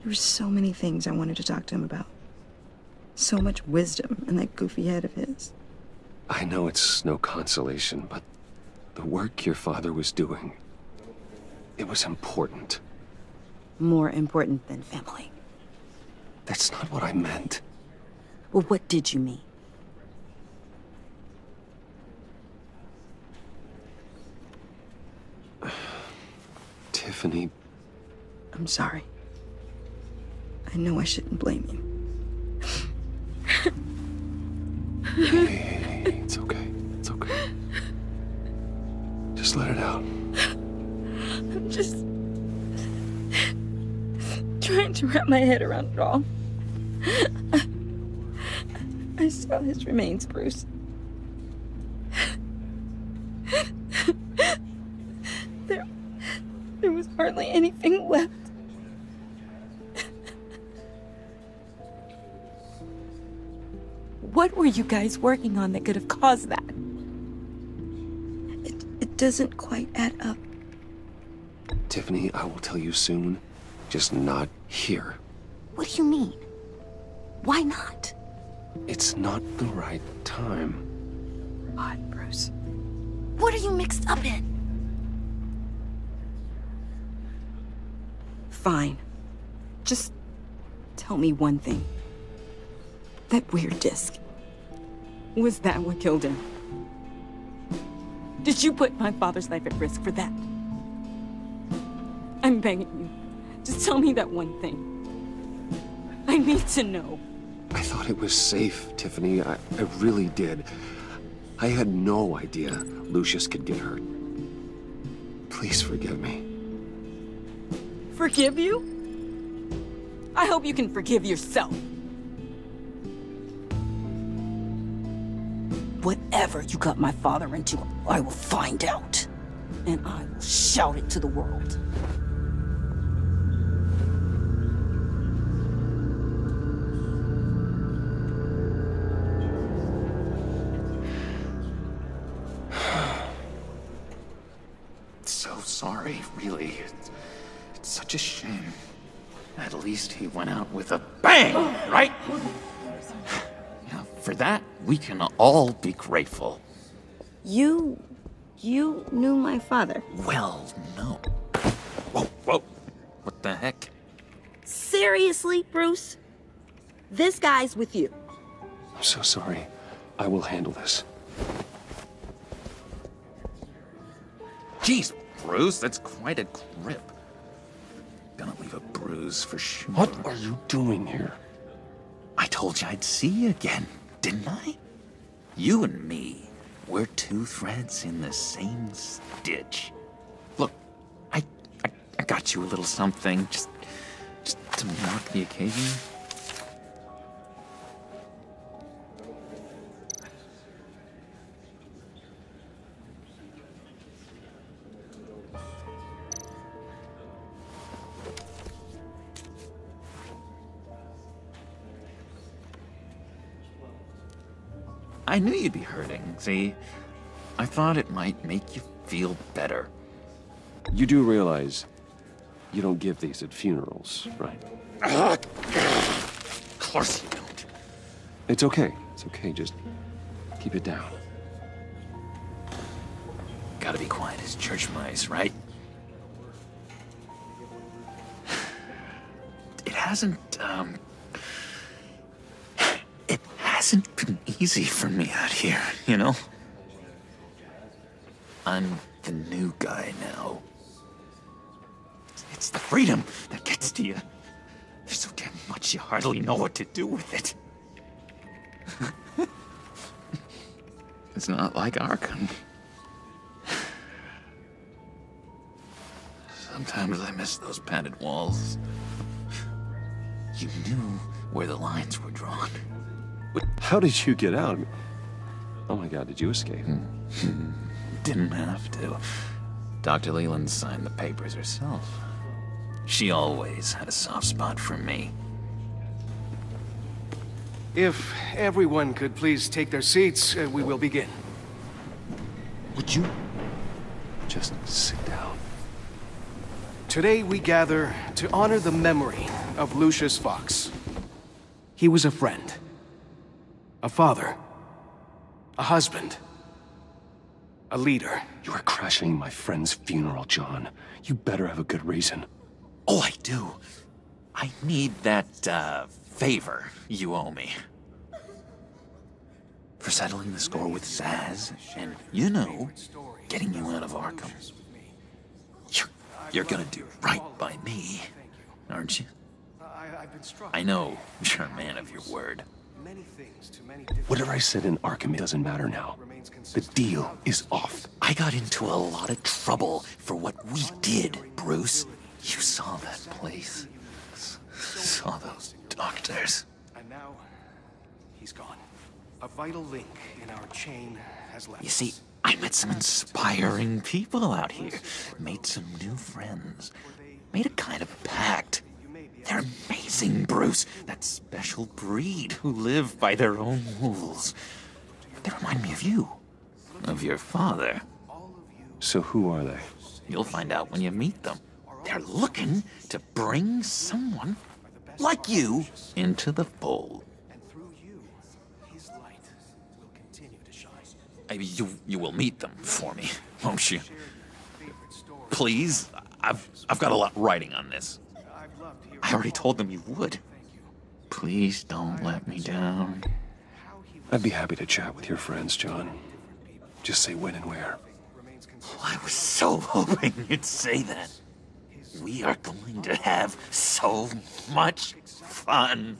There were so many things I wanted to talk to him about. So much wisdom in that goofy head of his. I know it's no consolation, but the work your father was doing, it was important. More important than family. That's not what I meant. Well, what did you mean? Tiffany. I'm sorry. I know I shouldn't blame you. Hey, it's okay. It's okay. Just let it out. I'm just trying to wrap my head around it all. I saw his remains, Bruce. There was hardly anything left. What were you guys working on that could have caused that? doesn't quite add up. Tiffany, I will tell you soon. Just not here. What do you mean? Why not? It's not the right time. God, Bruce. What are you mixed up in? Fine. Just tell me one thing. That weird disc. Was that what killed him? Did you put my father's life at risk for that? I'm begging you. Just tell me that one thing. I need to know. I thought it was safe, Tiffany. I really did. I had no idea Lucius could get hurt. Please forgive me. Forgive you? I hope you can forgive yourself. Whatever you got my father into, I will find out. And I will shout it to the world. So sorry, really. It's such a shame. At least he went out with a bang, right? Now, for that, we can all be grateful. You knew my father? Well, no. Whoa, whoa. What the heck? Seriously, Bruce? This guy's with you. I'm so sorry. I will handle this. Jeez, Bruce, that's quite a grip. Gonna leave a bruise for sure. What are you doing here? I told you I'd see you again, didn't I? You and me, we're two threads in the same stitch. Look, I got you a little something, just to mark the occasion. I knew you'd be hurting, see? I thought it might make you feel better. You do realize you don't give these at funerals, right? Of course you don't. It's okay. It's okay. Just keep it down. Gotta be quiet as church mice, right? It hasn't been easy for me out here, you know? I'm the new guy now. It's the freedom that gets to you. There's so damn much you hardly know what to do with it. It's not like Arkham. Sometimes I miss those padded walls. You knew where the lines were drawn. How did you get out? Oh my God, did you escape? Didn't have to. Dr. Leland signed the papers herself. She always had a soft spot for me. If everyone could please take their seats, we will begin. Would you just sit down? Today we gather to honor the memory of Lucius Fox. He was a friend, a father, a husband, a leader. You are crashing my friend's funeral, John. You better have a good reason. Oh, I do. I need that, favor you owe me. For settling the score with Zaz, and, you know, getting you out of Arkham. You're gonna do right by me, aren't you? I know you're a man of your word. Whatever I said in Arkham, it doesn't matter now. The deal is off. I got into a lot of trouble for what we did, Bruce. You saw that place. Saw those doctors. And now, he's gone. A vital link in our chain has left. You see, I met some inspiring people out here. Made some new friends. Made a kind of pact. They're amazing, Bruce. That special breed who live by their own rules. They remind me of you. Of your father. So who are they? You'll find out when you meet them. They're looking to bring someone like you into the fold. You will meet them for me, won't you? Please, I've got a lot writing on this. I already told them you would. Please don't let me down. I'd be happy to chat with your friends, John. Just say when and where. I was so hoping you'd say that. We are going to have so much fun.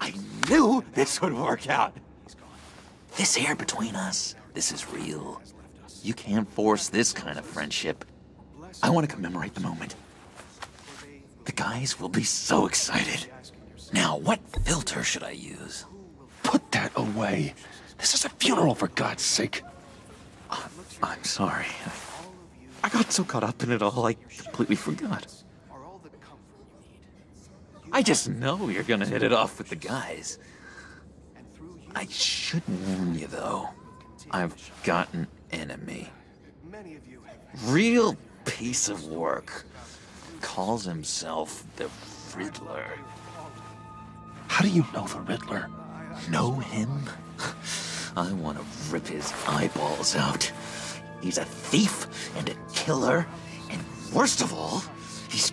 I knew this would work out. This air between us, this is real. You can't force this kind of friendship. I want to commemorate the moment. The guys will be so excited. Now, what filter should I use? Put that away. This is a funeral, for God's sake. I'm sorry. I got so caught up in it all, I completely forgot. I just know you're gonna hit it off with the guys. I should warn you, though. I've got an enemy. Real piece of work. Calls himself the Riddler. How do you know the Riddler? Know him? I want to rip his eyeballs out. He's a thief and a killer, and worst of all, he's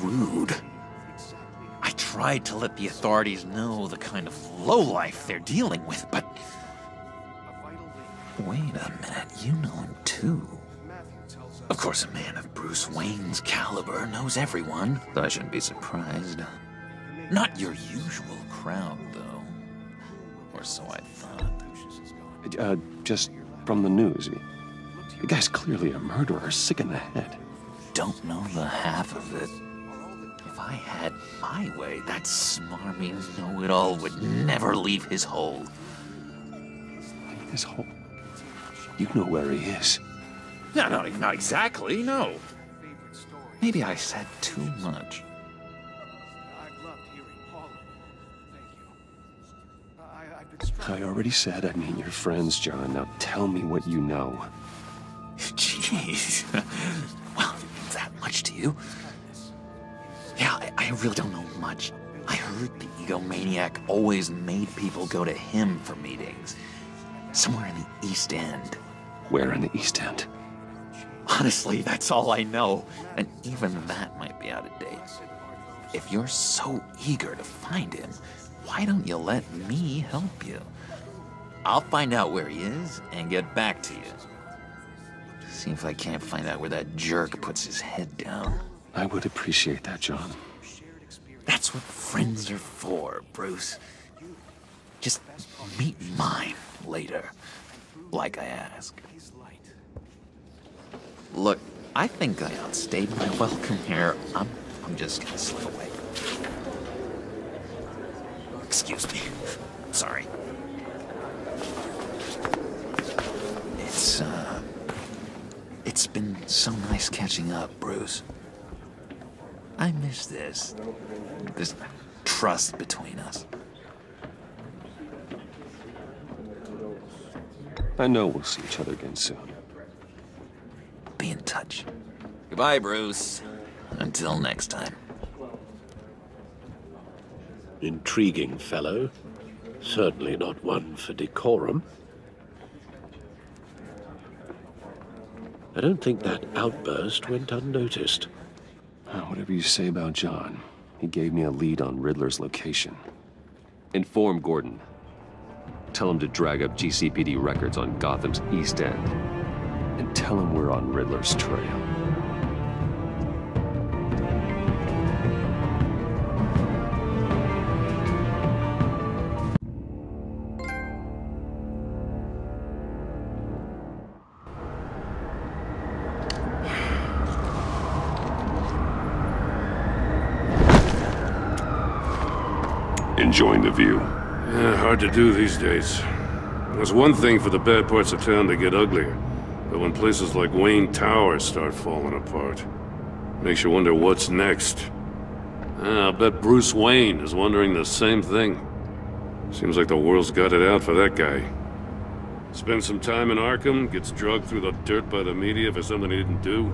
rude. I tried to let the authorities know the kind of lowlife they're dealing with, but... Wait a minute, you know him too. Of course, a man of Bruce Wayne's caliber knows everyone, so I shouldn't be surprised. Not your usual crowd, though. Or so I thought. Just from the news. The guy's clearly a murderer, sick in the head. Don't know the half of it. If I had my way, that smarmy know-it-all would never leave his hole. His hole? You know where he is. No, not exactly, no. Maybe I said too much. I already said I'd meet your friends, John. Now tell me what you know. Jeez. Well, if it means that much to you. Yeah, I really don't know much. I heard the egomaniac always made people go to him for meetings. Somewhere in the East End. Where in the East End? Honestly, that's all I know. And even that might be out of date. If you're so eager to find him, why don't you let me help you? I'll find out where he is and get back to you. See if I can't find out where that jerk puts his head down. I would appreciate that, John. That's what friends are for, Bruce. Just meet mine later, like I asked. Look, I think I outstayed my welcome here. I'm just gonna slip away. Excuse me. Sorry. It's been so nice catching up, Bruce. I miss this trust between us. I know we'll see each other again soon. Be in touch. Goodbye, Bruce. Until next time. Intriguing fellow. Certainly not one for decorum. I don't think that outburst went unnoticed. Whatever you say about John, he gave me a lead on Riddler's location. Inform Gordon. Tell him to drag up GCPD records on Gotham's East End. And tell him we're on Riddler's trail. Enjoying the view. Yeah, hard to do these days. It's one thing for the bad parts of town to get uglier, but when places like Wayne Tower start falling apart, makes you wonder what's next. I'll bet Bruce Wayne is wondering the same thing. Seems like the world's got it out for that guy. Spends some time in Arkham, gets drugged through the dirt by the media for something he didn't do.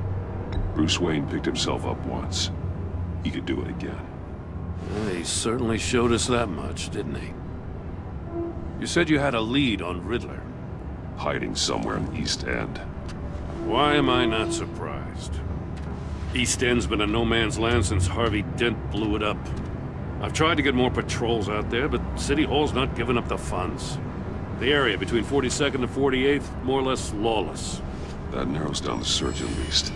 Bruce Wayne picked himself up once. He could do it again. Well, he certainly showed us that much, didn't he? You said you had a lead on Riddler. Hiding somewhere in East End. Why am I not surprised? East End's been a no-man's land since Harvey Dent blew it up. I've tried to get more patrols out there, but City Hall's not giving up the funds. The area between 42nd and 48th, more or less lawless. That narrows down the search at least.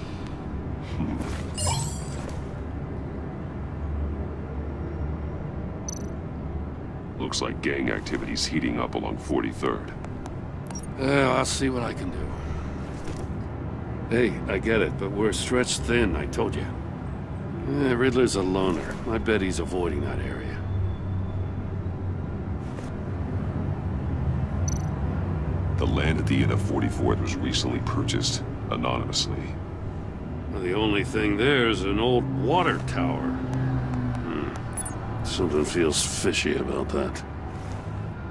Looks like gang activity's heating up along 43rd. I'll see what I can do. Hey, I get it, but we're stretched thin, I told you. Riddler's a loner. I bet he's avoiding that area. The land at the end of 44th was recently purchased, anonymously. Well, the only thing there is an old water tower. Something feels fishy about that.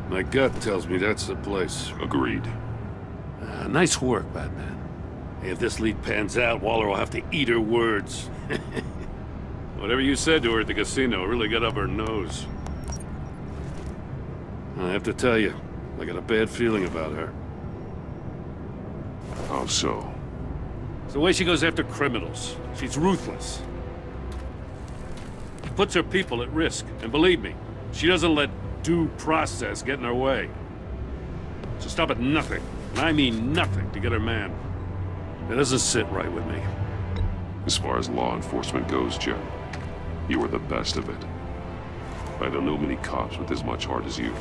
My gut tells me that's the place. Agreed. Nice work, Batman. Hey, if this lead pans out, Waller will have to eat her words. Whatever you said to her at the casino really got up her nose. I have to tell you, I got a bad feeling about her. How so? It's the way she goes after criminals. She's ruthless. Puts her people at risk, and believe me, she doesn't let due process get in her way. She'll stop at nothing, and I mean nothing, to get her man. It doesn't sit right with me. As far as law enforcement goes, Jim, you were the best of it. I don't know many cops with as much heart as you.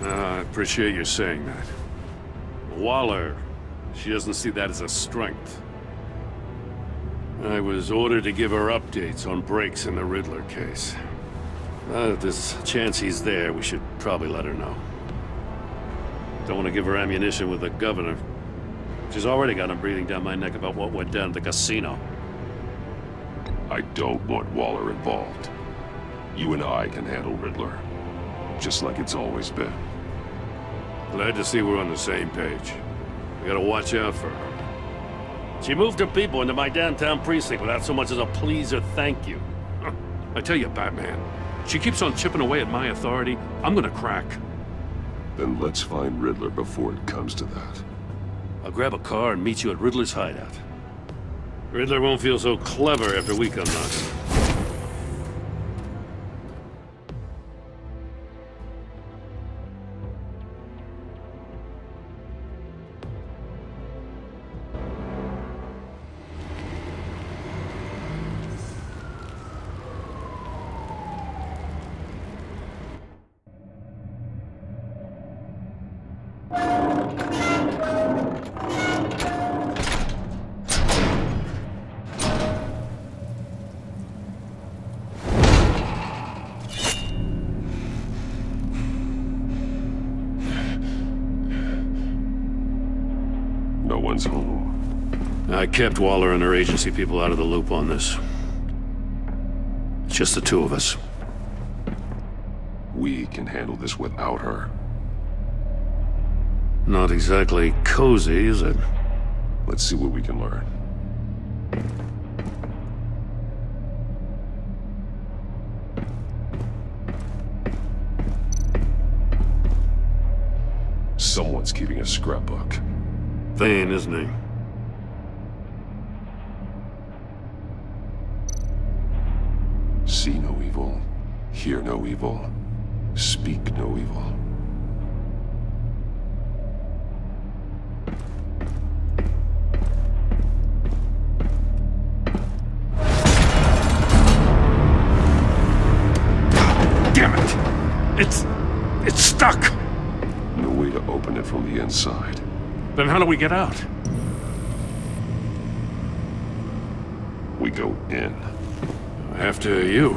I appreciate you saying that. Waller, she doesn't see that as a strength. I was ordered to give her updates on breaks in the Riddler case. If there's a chance he's there, we should probably let her know. Don't want to give her ammunition with the governor. She's already got him breathing down my neck about what went down at the casino. I don't want Waller involved. You and I can handle Riddler, just like it's always been. Glad to see we're on the same page. We gotta watch out for her. She moved her people into my downtown precinct without so much as a please or thank you. I tell you, Batman, she keeps on chipping away at my authority, I'm gonna crack. Then let's find Riddler before it comes to that. I'll grab a car and meet you at Riddler's hideout. Riddler won't feel so clever after we come knocking. Home. I kept Waller and her agency people out of the loop on this. It's just the two of us. We can handle this without her. Not exactly cozy, is it? Let's see what we can learn. Someone's keeping a scrapbook. Vain, isn't he? See no evil, hear no evil, speak no evil. Damn it! It's stuck! No way to open it from the inside. Then how do we get out? We go in. After you.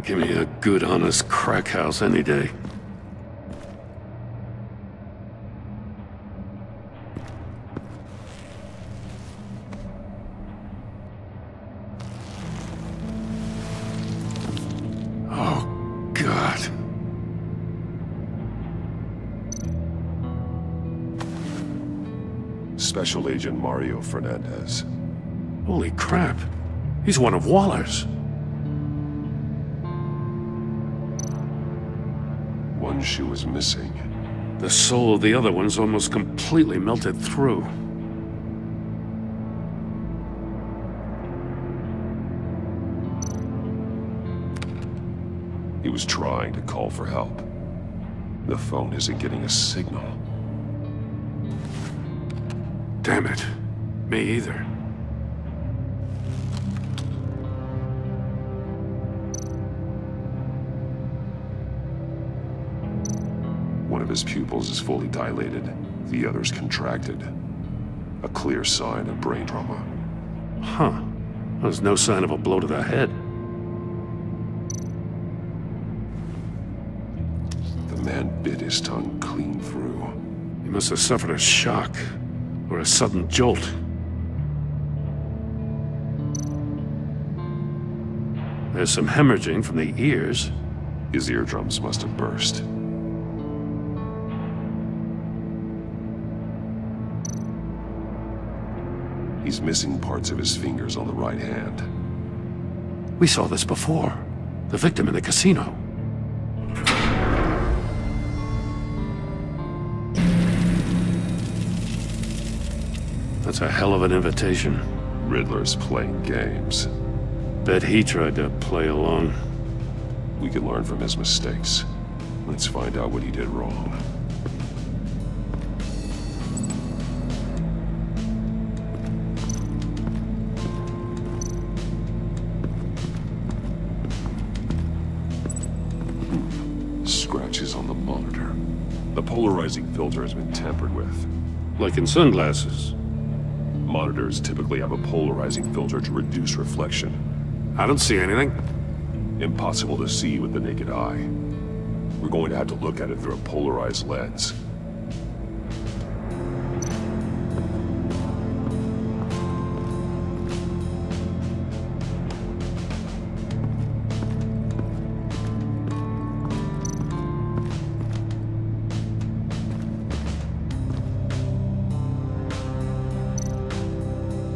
Give me a good, honest crack house any day. Oh, God. Special Agent Mario Fernandez. Holy crap. He's one of Waller's. One shoe is missing. The soul of the other one's almost completely melted through. He was trying to call for help. The phone isn't getting a signal. Damn it. Me either. One of his pupils is fully dilated, the other's contracted. A clear sign of brain trauma. Huh. There's no sign of a blow to the head. The man bit his tongue clean through. He must have suffered a shock, or a sudden jolt. There's some hemorrhaging from the ears. His eardrums must have burst. He's missing parts of his fingers on the right hand. We saw this before. The victim in the casino. That's a hell of an invitation. Riddler's playing games. Bet he tried to play along. We can learn from his mistakes. Let's find out what he did wrong. Scratches on the monitor. The polarizing filter has been tampered with. Like in sunglasses. Monitors typically have a polarizing filter to reduce reflection. I don't see anything. Impossible to see with the naked eye. We're going to have to look at it through a polarized lens.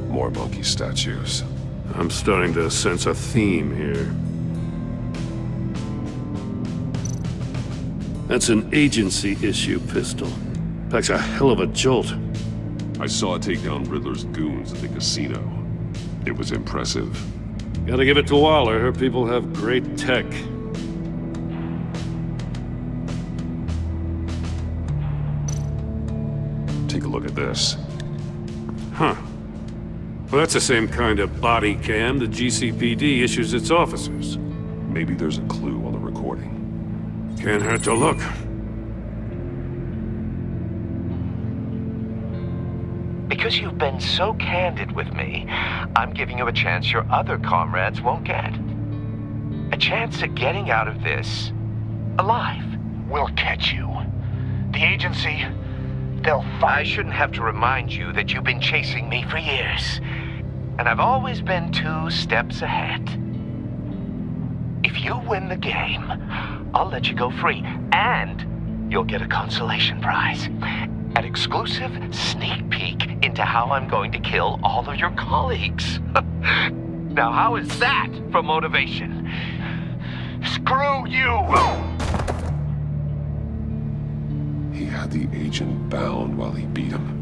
More monkey statues. I'm starting to sense a theme here. That's an agency-issue pistol. Packs a hell of a jolt. I saw it take down Riddler's goons at the casino. It was impressive. Gotta give it to Waller. Her people have great tech. Take a look at this. Huh. Well, that's the same kind of body cam the GCPD issues its officers. Maybe there's a clue on the recording. Can't hurt to look. Because you've been so candid with me, I'm giving you a chance your other comrades won't get. A chance at getting out of this alive. We'll catch you. The agency, they'll find... I shouldn't have to remind you that you've been chasing me for years. And I've always been 2 steps ahead. If you win the game, I'll let you go free. And you'll get a consolation prize. An exclusive sneak peek into how I'm going to kill all of your colleagues. Now, how is that for motivation? Screw you! He had the agent bound while he beat him.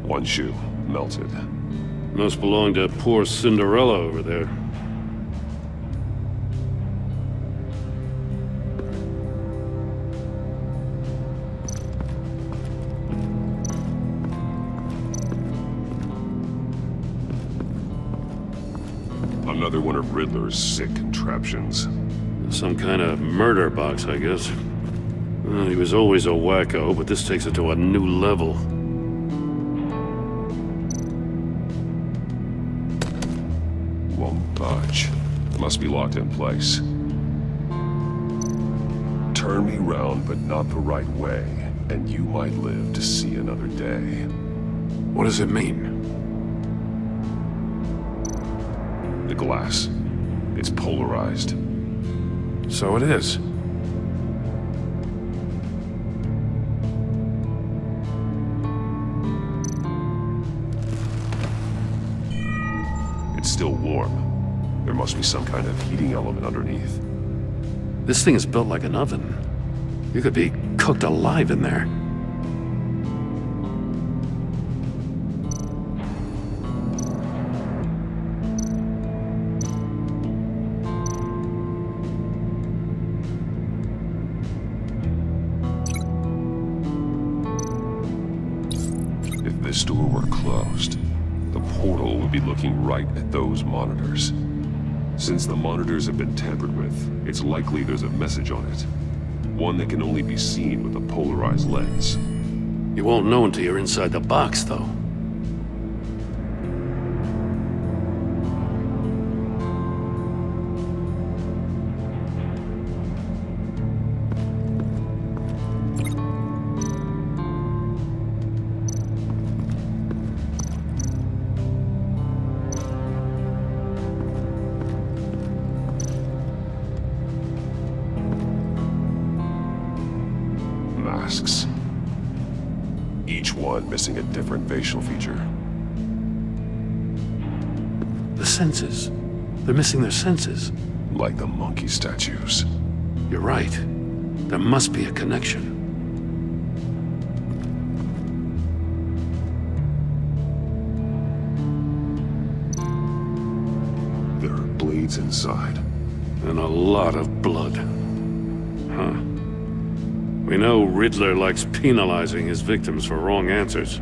One shoe melted. Must belong to poor Cinderella over there. A Another one of Riddler's sick contraptions. Some kind of murder box, I guess. Well, he was always a wacko, but this takes it to a new level. Won't budge. Must be locked in place. Turn me round, but not the right way, and you might live to see another day. What does it mean? The glass. It's polarized. So it is. It's still warm. There must be some kind of heating element underneath. This thing is built like an oven. You could be cooked alive in there. If this door were closed, the portal would be looking right at those monitors. Since the monitors have been tampered with, it's likely there's a message on it. One that can only be seen with a polarized lens. You won't know until you're inside the box, though. Masks. Each one missing a different facial feature. The senses. They're missing their senses. Like the monkey statues. You're right. There must be a connection. There are blades inside. And a lot of blood. Huh. We know Riddler likes penalizing his victims for wrong answers.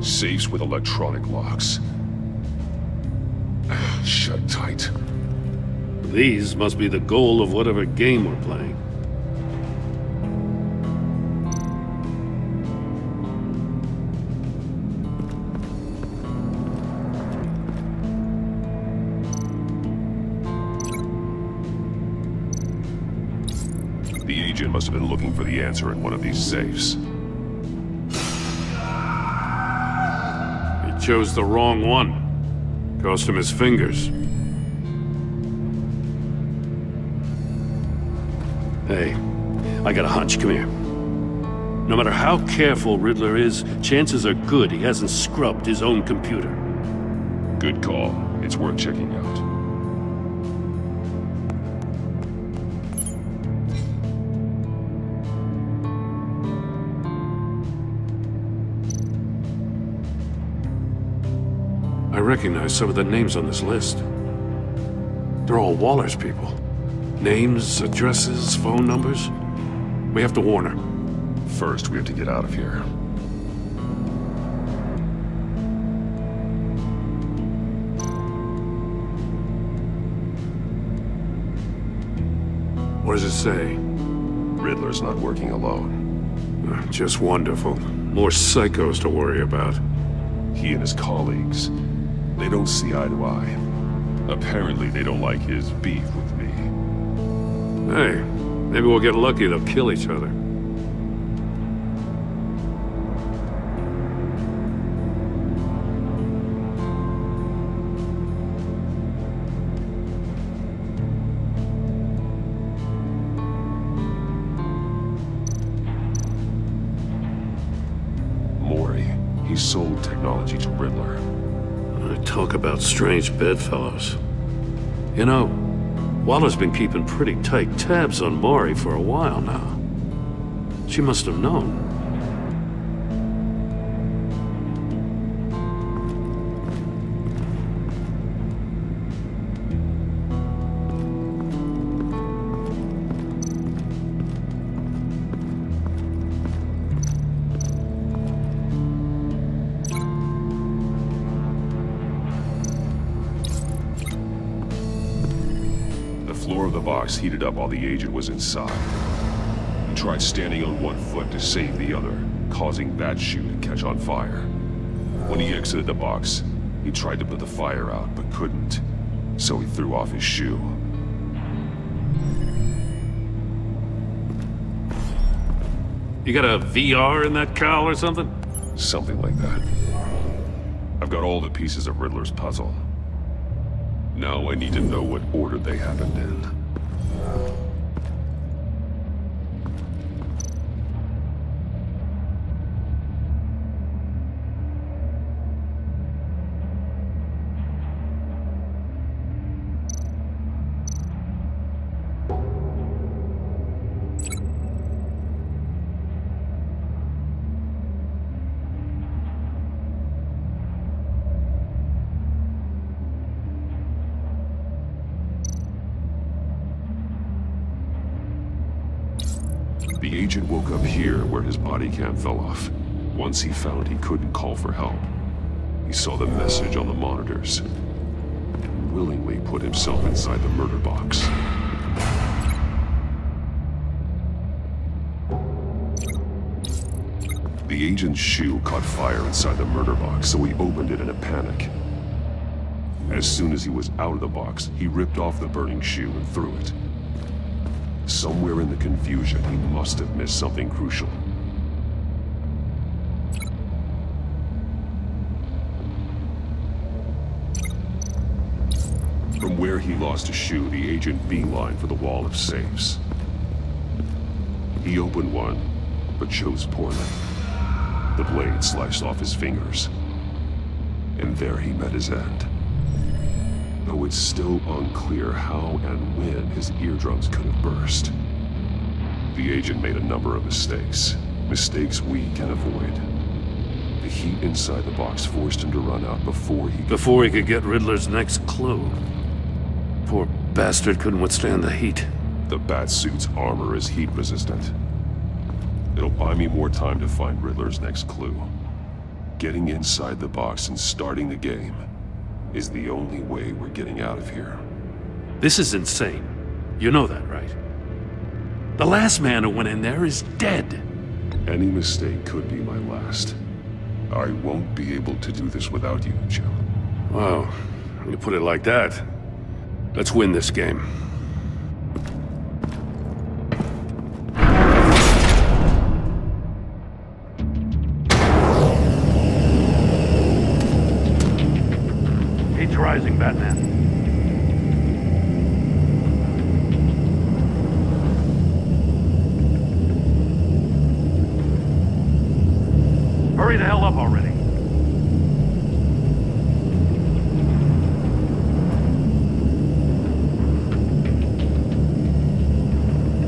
Safes with electronic locks. Shut tight. These must be the goal of whatever game we're playing. The agent must have been looking for the answer in one of these safes. He chose the wrong one. Cost him his fingers. Hey, I got a hunch. Come here. No matter how careful Riddler is, chances are good he hasn't scrubbed his own computer. Good call. It's worth checking out. I recognize some of the names on this list. They're all Waller's people. Names, addresses, phone numbers. We have to warn her. First, we have to get out of here. What does it say? Riddler's not working alone. Just wonderful. More psychos to worry about. He and his colleagues, they don't see eye to eye. Apparently, they don't like his beef with me. Hey, maybe we'll get lucky they'll kill each other. He sold technology to Riddler. Talk about strange bedfellows. You know, Waller's been keeping pretty tight tabs on Maury for a while now. She must have known. floor of the box heated up while the agent was inside. He tried standing on one foot to save the other, causing that shoe to catch on fire. When he exited the box, he tried to put the fire out, but couldn't, so he threw off his shoe. You got a VR in that cowl or something? Something like that. I've got all the pieces of Riddler's puzzle. Now I need to know what order they happened in. The agent woke up here where his body cam fell off. Once he found he couldn't call for help, he saw the message on the monitors and willingly put himself inside the murder box. The agent's shoe caught fire inside the murder box, so he opened it in a panic. As soon as he was out of the box, he ripped off the burning shoe and threw it. Somewhere in the confusion, he must have missed something crucial. From where he lost a shoe, the agent beelined for the wall of safes. He opened one, but chose poorly. The blade sliced off his fingers. And there he met his end. Though it's still unclear how and when his eardrums could have burst. The agent made a number of mistakes. Mistakes we can avoid. The heat inside the box forced him to run out before he could get Riddler's next clue. Poor bastard couldn't withstand the heat. The Batsuit's armor is heat resistant. It'll buy me more time to find Riddler's next clue. Getting inside the box and starting the game is the only way we're getting out of here. This is insane. You know that, right? The last man who went in there is dead. Any mistake could be my last. I won't be able to do this without you, Jim. Wow, when you put it like that, let's win this game. Rising, Batman. Hurry the hell up already.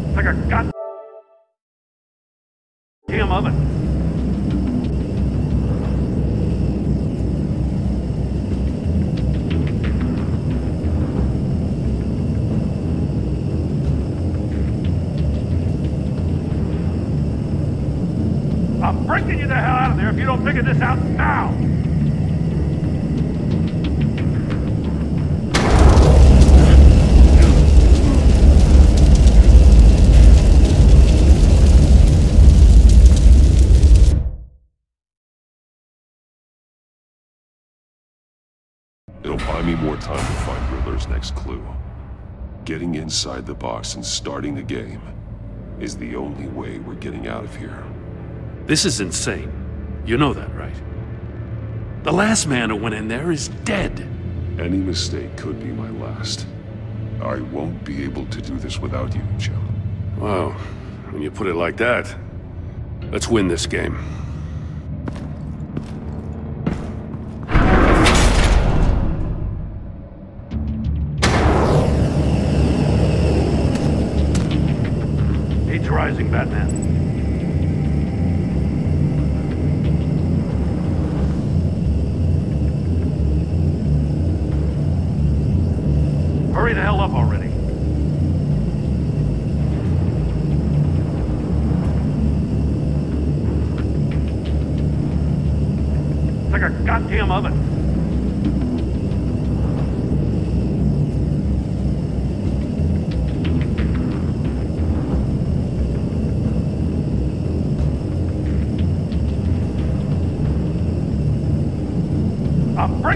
It's like a goddamn oven. I'm breaking you the hell out of there if you don't figure this out now! It'll buy me more time to find Riddler's next clue. Getting inside the box and starting the game is the only way we're getting out of here. This is insane. You know that, right? The last man who went in there is dead. Any mistake could be my last. I won't be able to do this without you, Jim. Wow, when you put it like that, let's win this game. Heat's rising, Batman. Hurry the hell up already. It's like a goddamn oven.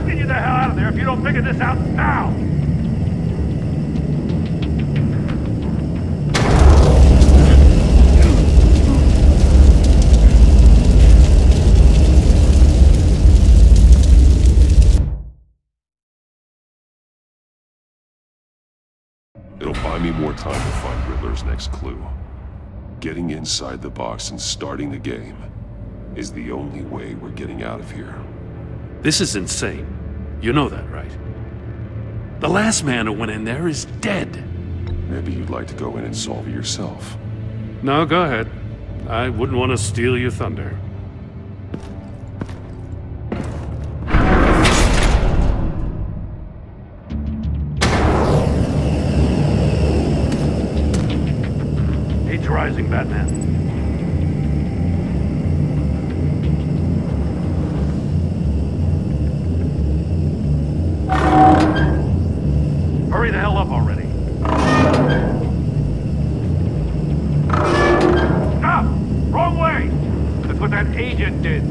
get you the hell out of there if you don't figure this out now! It'll buy me more time to find Riddler's next clue. Getting inside the box and starting the game is the only way we're getting out of here. This is insane. You know that, right? The last man who went in there is dead. Maybe you'd like to go in and solve it yourself. No, go ahead. I wouldn't want to steal your thunder. Age rising, Batman. Hurry the hell up already. Stop! Wrong way! That's what that agent did.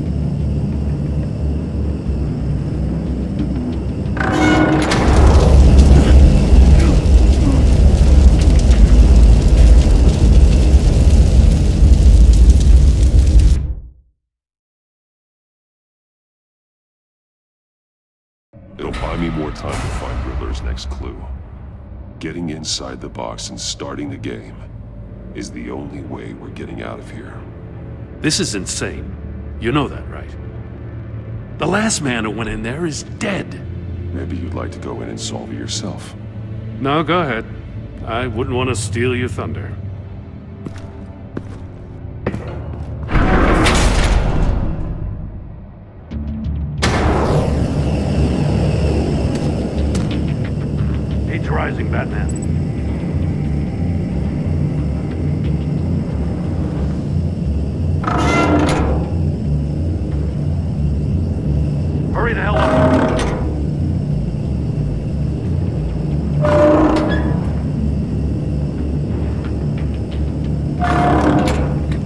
It'll buy me more time to find Riddler's next clue. Getting inside the box and starting the game is the only way we're getting out of here. This is insane. You know that, right? The last man who went in there is dead. Maybe you'd like to go in and solve it yourself. No, go ahead. I wouldn't want to steal your thunder. Age rising, Batman. Hurry the hell up.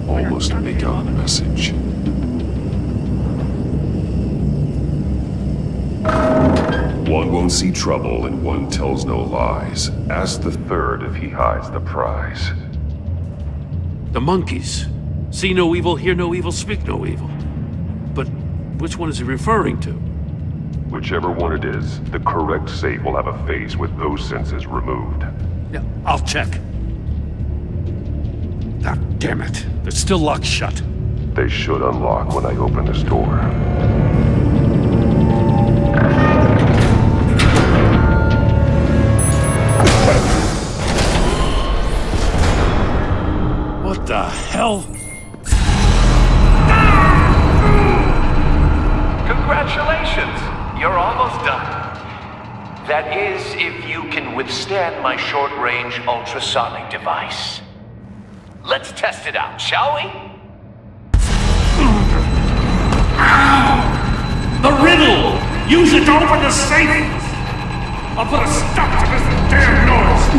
Almost make out the message. One won't see trouble and one tells no lies. Ask the third if he hides the prize. The monkeys. See no evil, hear no evil, speak no evil. But which one is he referring to? Whichever one it is, the correct safe will have a face with those senses removed. Yeah, I'll check. Ah, damn it. They're still locked shut. They should unlock when I open this door. What the hell? Congratulations! You're almost done. That is, if you can withstand my short-range ultrasonic device. Let's test it out, shall we? The riddle! Use it to open the safe! I'll put a stop to this damn noise!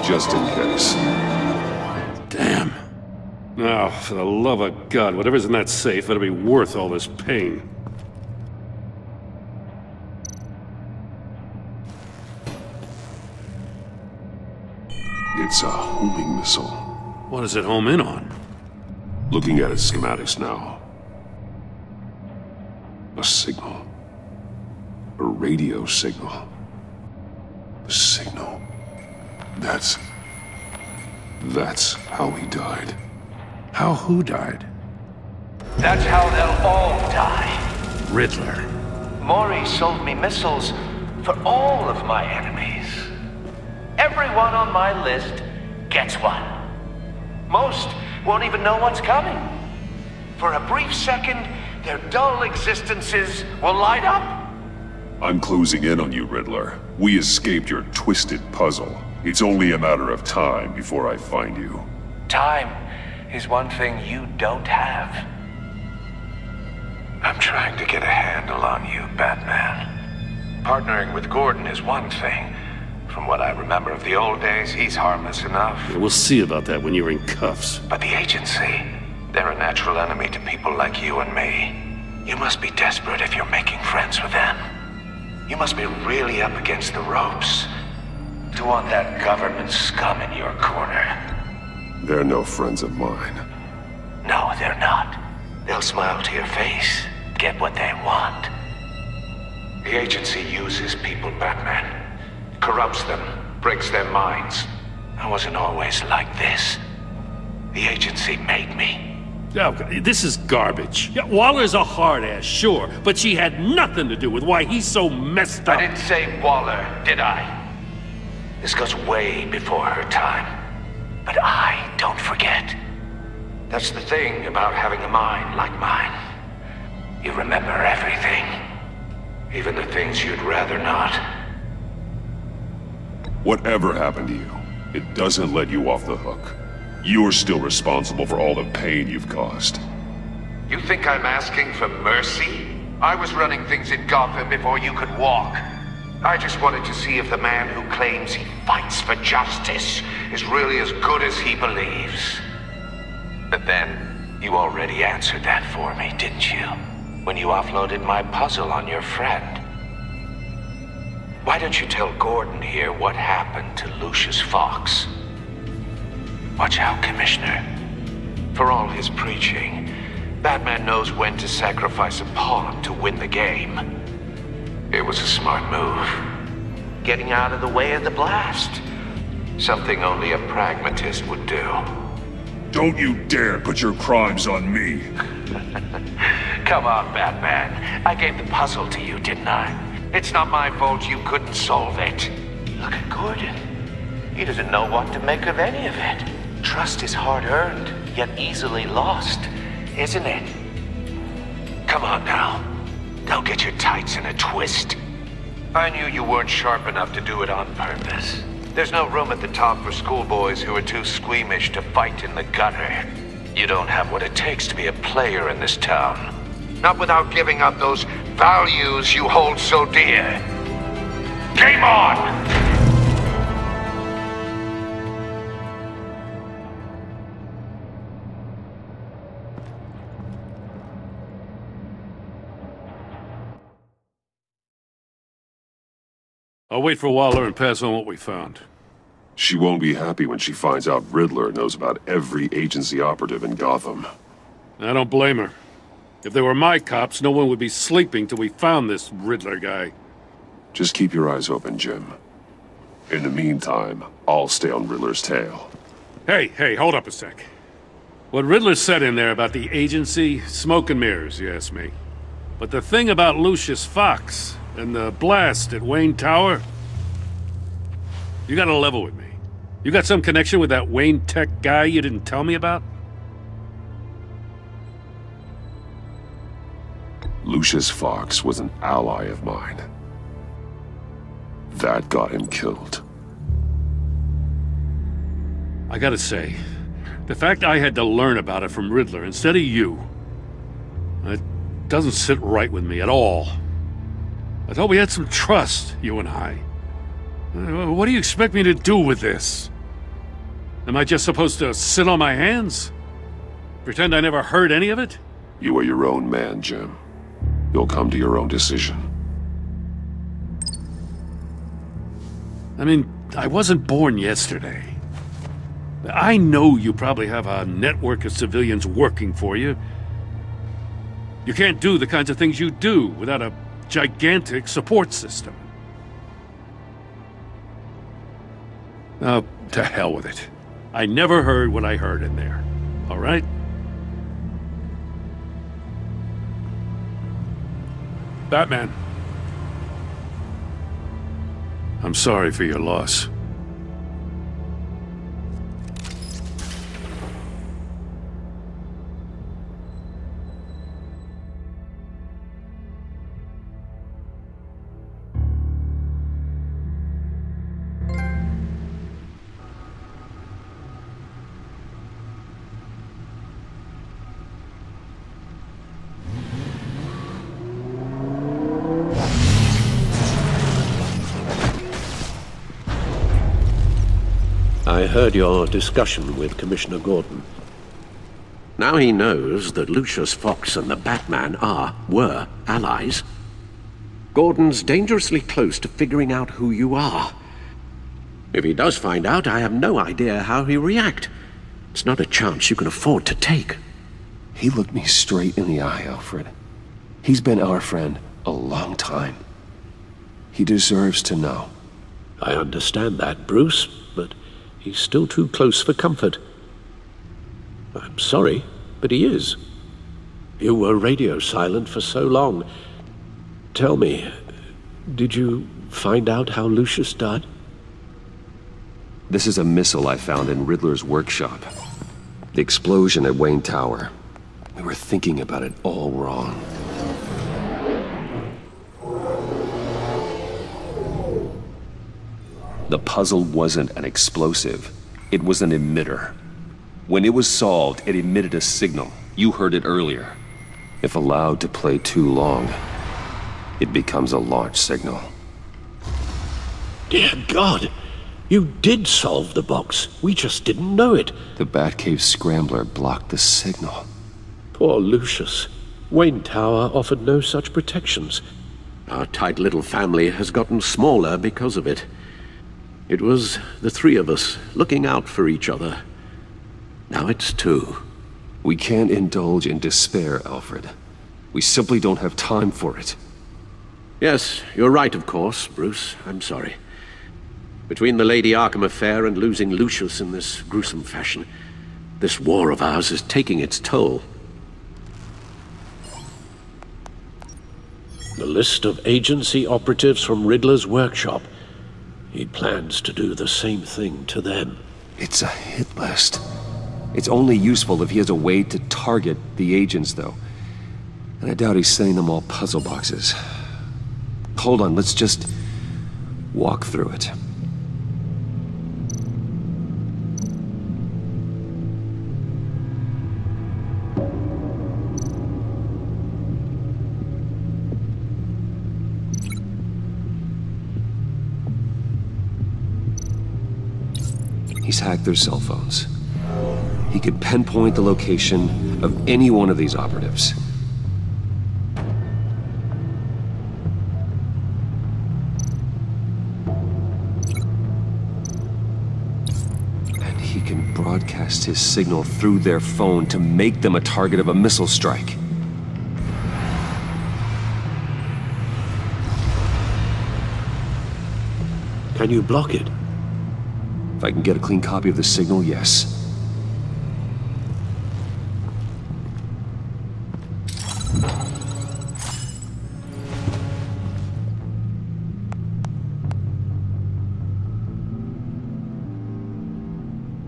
Just in case. Damn. Now, for the love of God, whatever's in that safe better be worth all this pain. It's a homing missile. What does it home in on? Looking at its schematics now. A signal. A radio signal. A signal. That's how he died. How who died? That's how they'll all die. Riddler. Maury sold me missiles for all of my enemies. Everyone on my list gets one. Most won't even know what's coming. For a brief second, their dull existences will light up. I'm closing in on you, Riddler. We escaped your twisted puzzle. It's only a matter of time before I find you. Time is one thing you don't have. I'm trying to get a handle on you, Batman. Partnering with Gordon is one thing. From what I remember of the old days, he's harmless enough. Yeah, we'll see about that when you're in cuffs. But the agency, they're a natural enemy to people like you and me. You must be desperate if you're making friends with them. You must be really up against the ropes to want that government scum in your corner. They're no friends of mine. No, they're not. They'll smile to your face, get what they want. The agency uses people, Batman. Corrupts them, breaks their minds. I wasn't always like this. The agency made me. Oh, this is garbage. Yeah, Waller's a hard-ass, sure, but she had nothing to do with why he's so messed up. I didn't say Waller, did I? This goes way before her time. But I don't forget. That's the thing about having a mind like mine. You remember everything. Even the things you'd rather not. Whatever happened to you, it doesn't let you off the hook. You're still responsible for all the pain you've caused. You think I'm asking for mercy? I was running things in Gotham before you could walk. I just wanted to see if the man who claims he fights for justice is really as good as he believes. But then, you already answered that for me, didn't you? When you offloaded my puzzle on your friend. Why don't you tell Gordon here what happened to Lucius Fox? Watch out, Commissioner. For all his preaching, Batman knows when to sacrifice a pawn to win the game. It was a smart move. Getting out of the way of the blast. Something only a pragmatist would do. Don't you dare put your crimes on me. Come on, Batman. I gave the puzzle to you, didn't I? It's not my fault you couldn't solve it. Look at Gordon. He doesn't know what to make of any of it. Trust is hard-earned, yet easily lost, isn't it? Come on now. Don't get your tights in a twist. I knew you weren't sharp enough to do it on purpose. There's no room at the top for schoolboys who are too squeamish to fight in the gutter. You don't have what it takes to be a player in this town. Not without giving up those values you hold so dear. Game on! I'll wait for Waller and pass on what we found. She won't be happy when she finds out Riddler knows about every agency operative in Gotham. I don't blame her. If they were my cops, no one would be sleeping till we found this Riddler guy. Just keep your eyes open, Jim. In the meantime, I'll stay on Riddler's tail. Hey, hold up a sec. What Riddler said in there about the agency, smoke and mirrors, you ask me. But the thing about Lucius Fox and the blast at Wayne Tower, you gotta level with me. You got some connection with that Wayne Tech guy you didn't tell me about? Lucius Fox was an ally of mine. That got him killed. I gotta say, the fact I had to learn about it from Riddler instead of you, it doesn't sit right with me at all. I thought we had some trust, you and I. What do you expect me to do with this? Am I just supposed to sit on my hands? Pretend I never heard any of it? You are your own man, Jim. You'll come to your own decision. I mean, I wasn't born yesterday. I know you probably have a network of civilians working for you. You can't do the kinds of things you do without a gigantic support system. To hell with it. I never heard what I heard in there, all right? Batman. I'm sorry for your loss. I heard your discussion with Commissioner Gordon. Now he knows that Lucius Fox and the Batman were allies. Gordon's dangerously close to figuring out who you are. If he does find out, I have no idea how he'll react. It's not a chance you can afford to take. He looked me straight in the eye, Alfred. He's been our friend a long time. He deserves to know. I understand that, Bruce, but he's still too close for comfort. I'm sorry, but he is. You were radio silent for so long. Tell me, did you find out how Lucius died? This is a missile I found in Riddler's workshop. The explosion at Wayne Tower. We were thinking about it all wrong. The puzzle wasn't an explosive. It was an emitter. When it was solved, it emitted a signal. You heard it earlier. If allowed to play too long, it becomes a launch signal. Dear God! You did solve the box. We just didn't know it. The Batcave scrambler blocked the signal. Poor Lucius. Wayne Tower offered no such protections. Our tight little family has gotten smaller because of it. It was the three of us looking out for each other. Now it's two. We can't indulge in despair, Alfred. We simply don't have time for it. Yes, you're right, of course, Bruce. I'm sorry. Between the Lady Arkham affair and losing Lucius in this gruesome fashion, this war of ours is taking its toll. The list of agency operatives from Riddler's workshop. He plans to do the same thing to them. It's a hit list. It's only useful if he has a way to target the agents, though. And I doubt he's sending them all puzzle boxes. Hold on, let's just walk through it. He's hacked their cell phones. He could pinpoint the location of any one of these operatives. And he can broadcast his signal through their phone to make them a target of a missile strike. Can you block it? If I can get a clean copy of the signal, yes.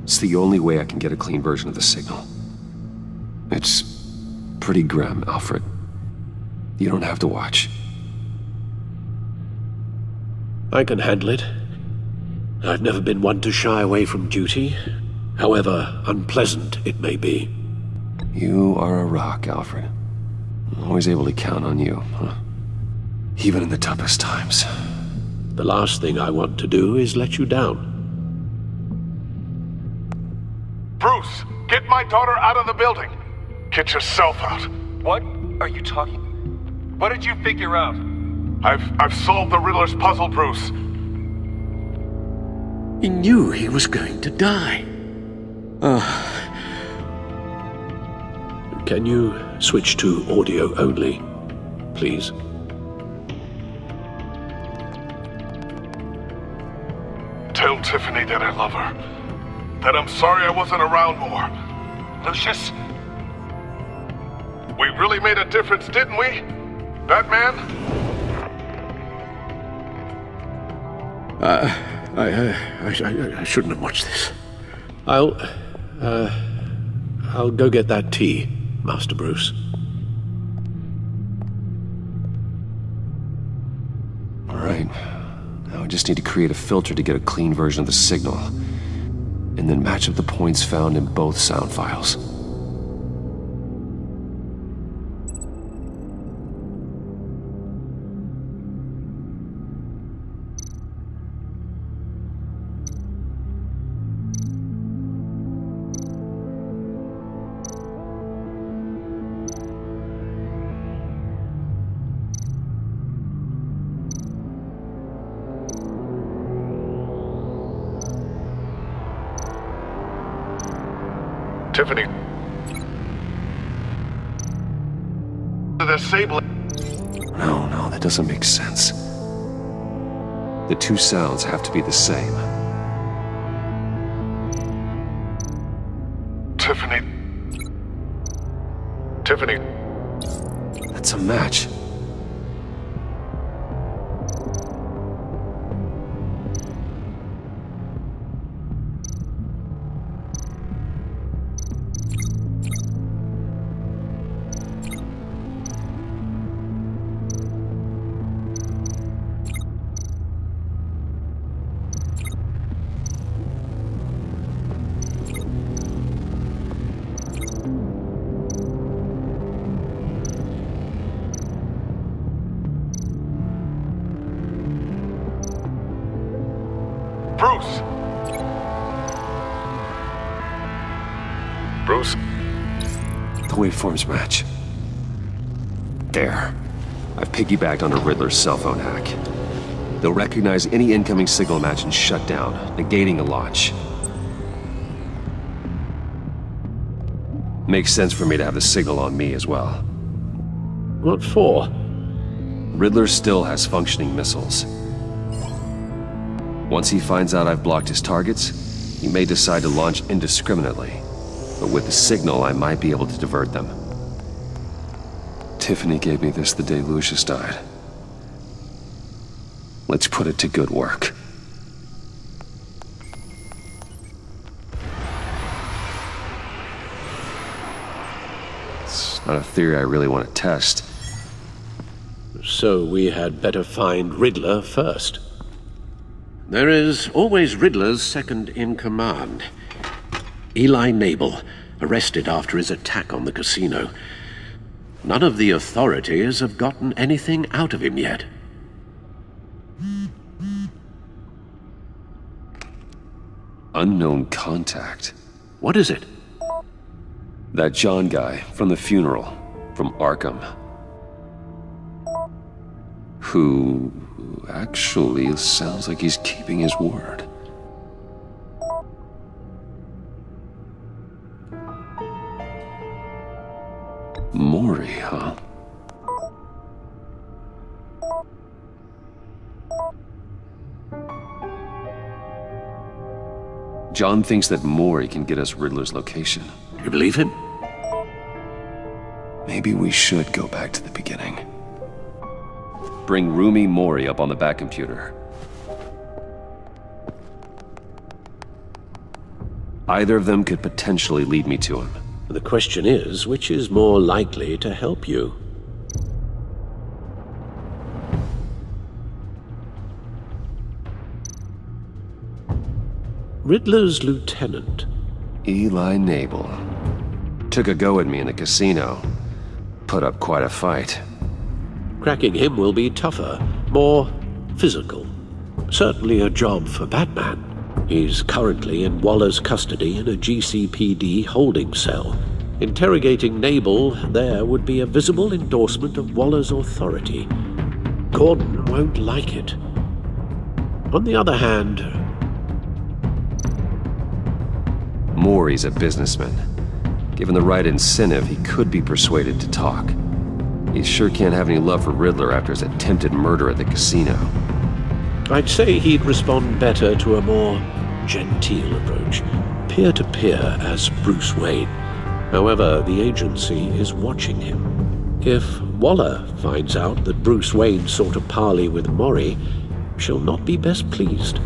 It's the only way I can get a clean version of the signal. It's pretty grim, Alfred. You don't have to watch. I can handle it. I've never been one to shy away from duty, however unpleasant it may be. You are a rock, Alfred. I'm always able to count on you, huh? Even in the toughest times. The last thing I want to do is let you down. Bruce, get my daughter out of the building. Get yourself out. What are you talking? What did you figure out? I've solved the Riddler's puzzle, Bruce. He knew he was going to die. Can you switch to audio only, please? Tell Tiffany that I love her. That I'm sorry I wasn't around more. Lucius? We really made a difference, didn't we? Batman? I shouldn't have watched this. I'll go get that tea, Master Bruce. All right. Now I just need to create a filter to get a clean version of the signal, and then match up the points found in both sound files. Tiffany. The sable. No, that doesn't make sense. The two sounds have to be the same. Tiffany. Tiffany. That's a match. Bruce! Bruce? The waveforms match. There. I've piggybacked onto Riddler's cell phone hack. They'll recognize any incoming signal match and shut down, negating a launch. Makes sense for me to have the signal on me as well. What for? Riddler still has functioning missiles. Once he finds out I've blocked his targets, he may decide to launch indiscriminately. But with the signal, I might be able to divert them. Tiffany gave me this the day Lucius died. Let's put it to good work. It's not a theory I really want to test. So we had better find Riddler first. There is always Riddler's second-in-command. Eli Nabel, arrested after his attack on the casino. None of the authorities have gotten anything out of him yet. Unknown contact. What is it? That John guy from the funeral, from Arkham. Who actually sounds like he's keeping his word. Maury, huh? John thinks that Maury can get us Riddler's location. You believe him? Maybe we should go back to the beginning. Bring Rumi Mori up on the back computer. Either of them could potentially lead me to him. The question is, which is more likely to help you? Riddler's lieutenant. Eli Nabel. Took a go at me in the casino. Put up quite a fight. Cracking him will be tougher, more physical. Certainly a job for Batman. He's currently in Waller's custody in a GCPD holding cell. Interrogating Nabel there would be a visible endorsement of Waller's authority. Gordon won't like it. On the other hand... Maury's a businessman. Given the right incentive, he could be persuaded to talk. He sure can't have any love for Riddler after his attempted murder at the casino. I'd say he'd respond better to a more genteel approach, peer-to-peer as Bruce Wayne. However, the agency is watching him. If Waller finds out that Bruce Wayne sought a parley with Mori, shall not be best pleased.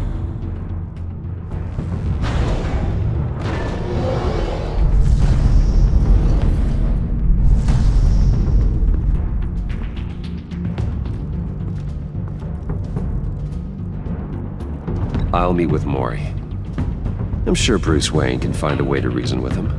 I'll meet with Maury. I'm sure Bruce Wayne can find a way to reason with him.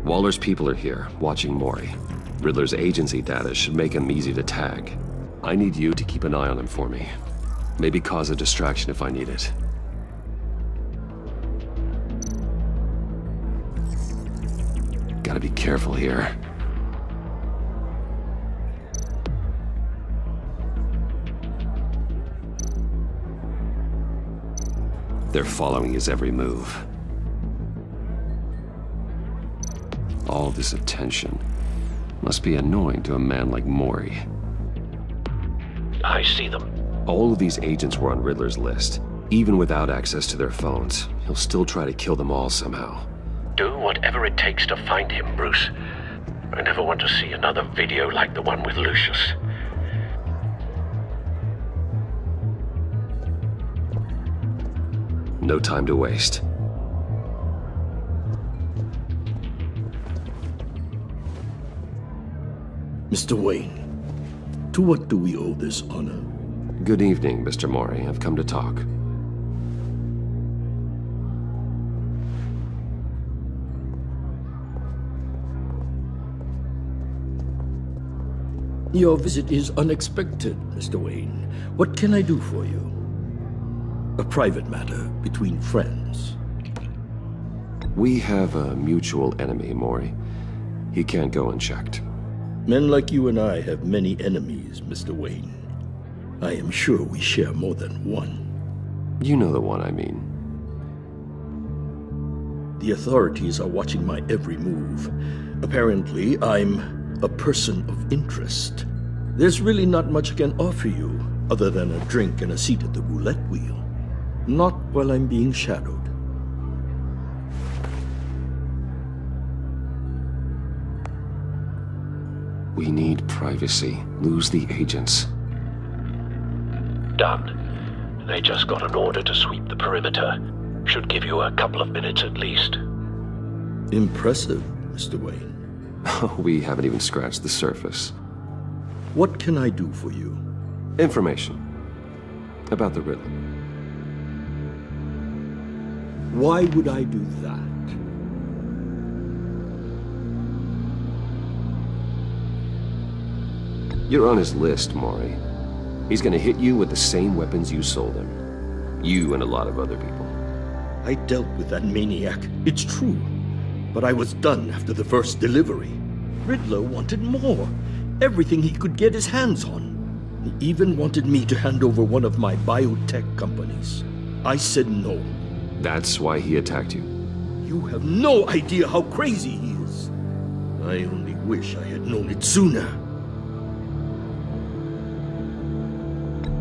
Waller's people are here, watching Maury. Riddler's agency data should make him easy to tag. I need you to keep an eye on him for me. Maybe cause a distraction if I need it. Gotta be careful here. They're following his every move. All this attention must be annoying to a man like Maury. I see them. All of these agents were on Riddler's list. Even without access to their phones, he'll still try to kill them all somehow. Do whatever it takes to find him, Bruce. I never want to see another video like the one with Lucius. No time to waste. Mr. Wayne, to what do we owe this honor? Good evening, Mr. Maury. I've come to talk. Your visit is unexpected, Mr. Wayne. What can I do for you? A private matter between friends. We have a mutual enemy, Maury. He can't go unchecked. Men like you and I have many enemies, Mr. Wayne. I am sure we share more than one. You know the one I mean. The authorities are watching my every move. Apparently, I'm a person of interest. There's really not much I can offer you, other than a drink and a seat at the roulette wheel. Not while I'm being shadowed. We need privacy. Lose the agents. Done. They just got an order to sweep the perimeter. Should give you a couple of minutes at least. Impressive, Mr. Wayne. We haven't even scratched the surface. What can I do for you? Information. About the Riddler. Why would I do that? You're on his list, Maury. He's gonna hit you with the same weapons you sold him. You and a lot of other people. I dealt with that maniac, it's true. But I was done after the first delivery. Riddler wanted more. Everything he could get his hands on. He even wanted me to hand over one of my biotech companies. I said no. That's why he attacked you? You have no idea how crazy he is. I only wish I had known it sooner.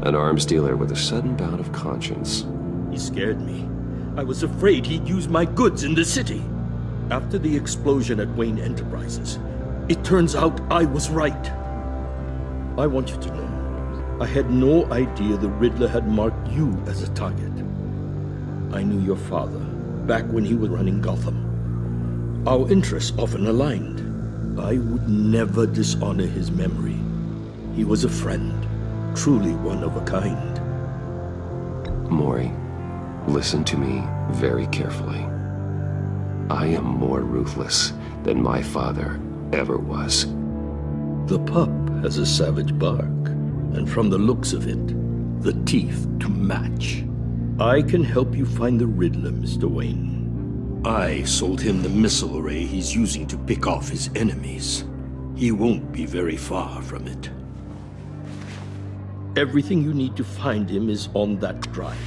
An arms dealer with a sudden bout of conscience. He scared me. I was afraid he'd use my goods in the city. After the explosion at Wayne Enterprises, it turns out I was right. I want you to know, I had no idea the Riddler had marked you as a target. I knew your father, back when he was running Gotham. Our interests often aligned. I would never dishonor his memory. He was a friend. Truly one of a kind. Maury, listen to me very carefully. I am more ruthless than my father ever was. The pup has a savage bark, and from the looks of it, the teeth to match. I can help you find the Riddler, Mr. Wayne. I sold him the missile array he's using to pick off his enemies. He won't be very far from it. Everything you need to find him is on that drive.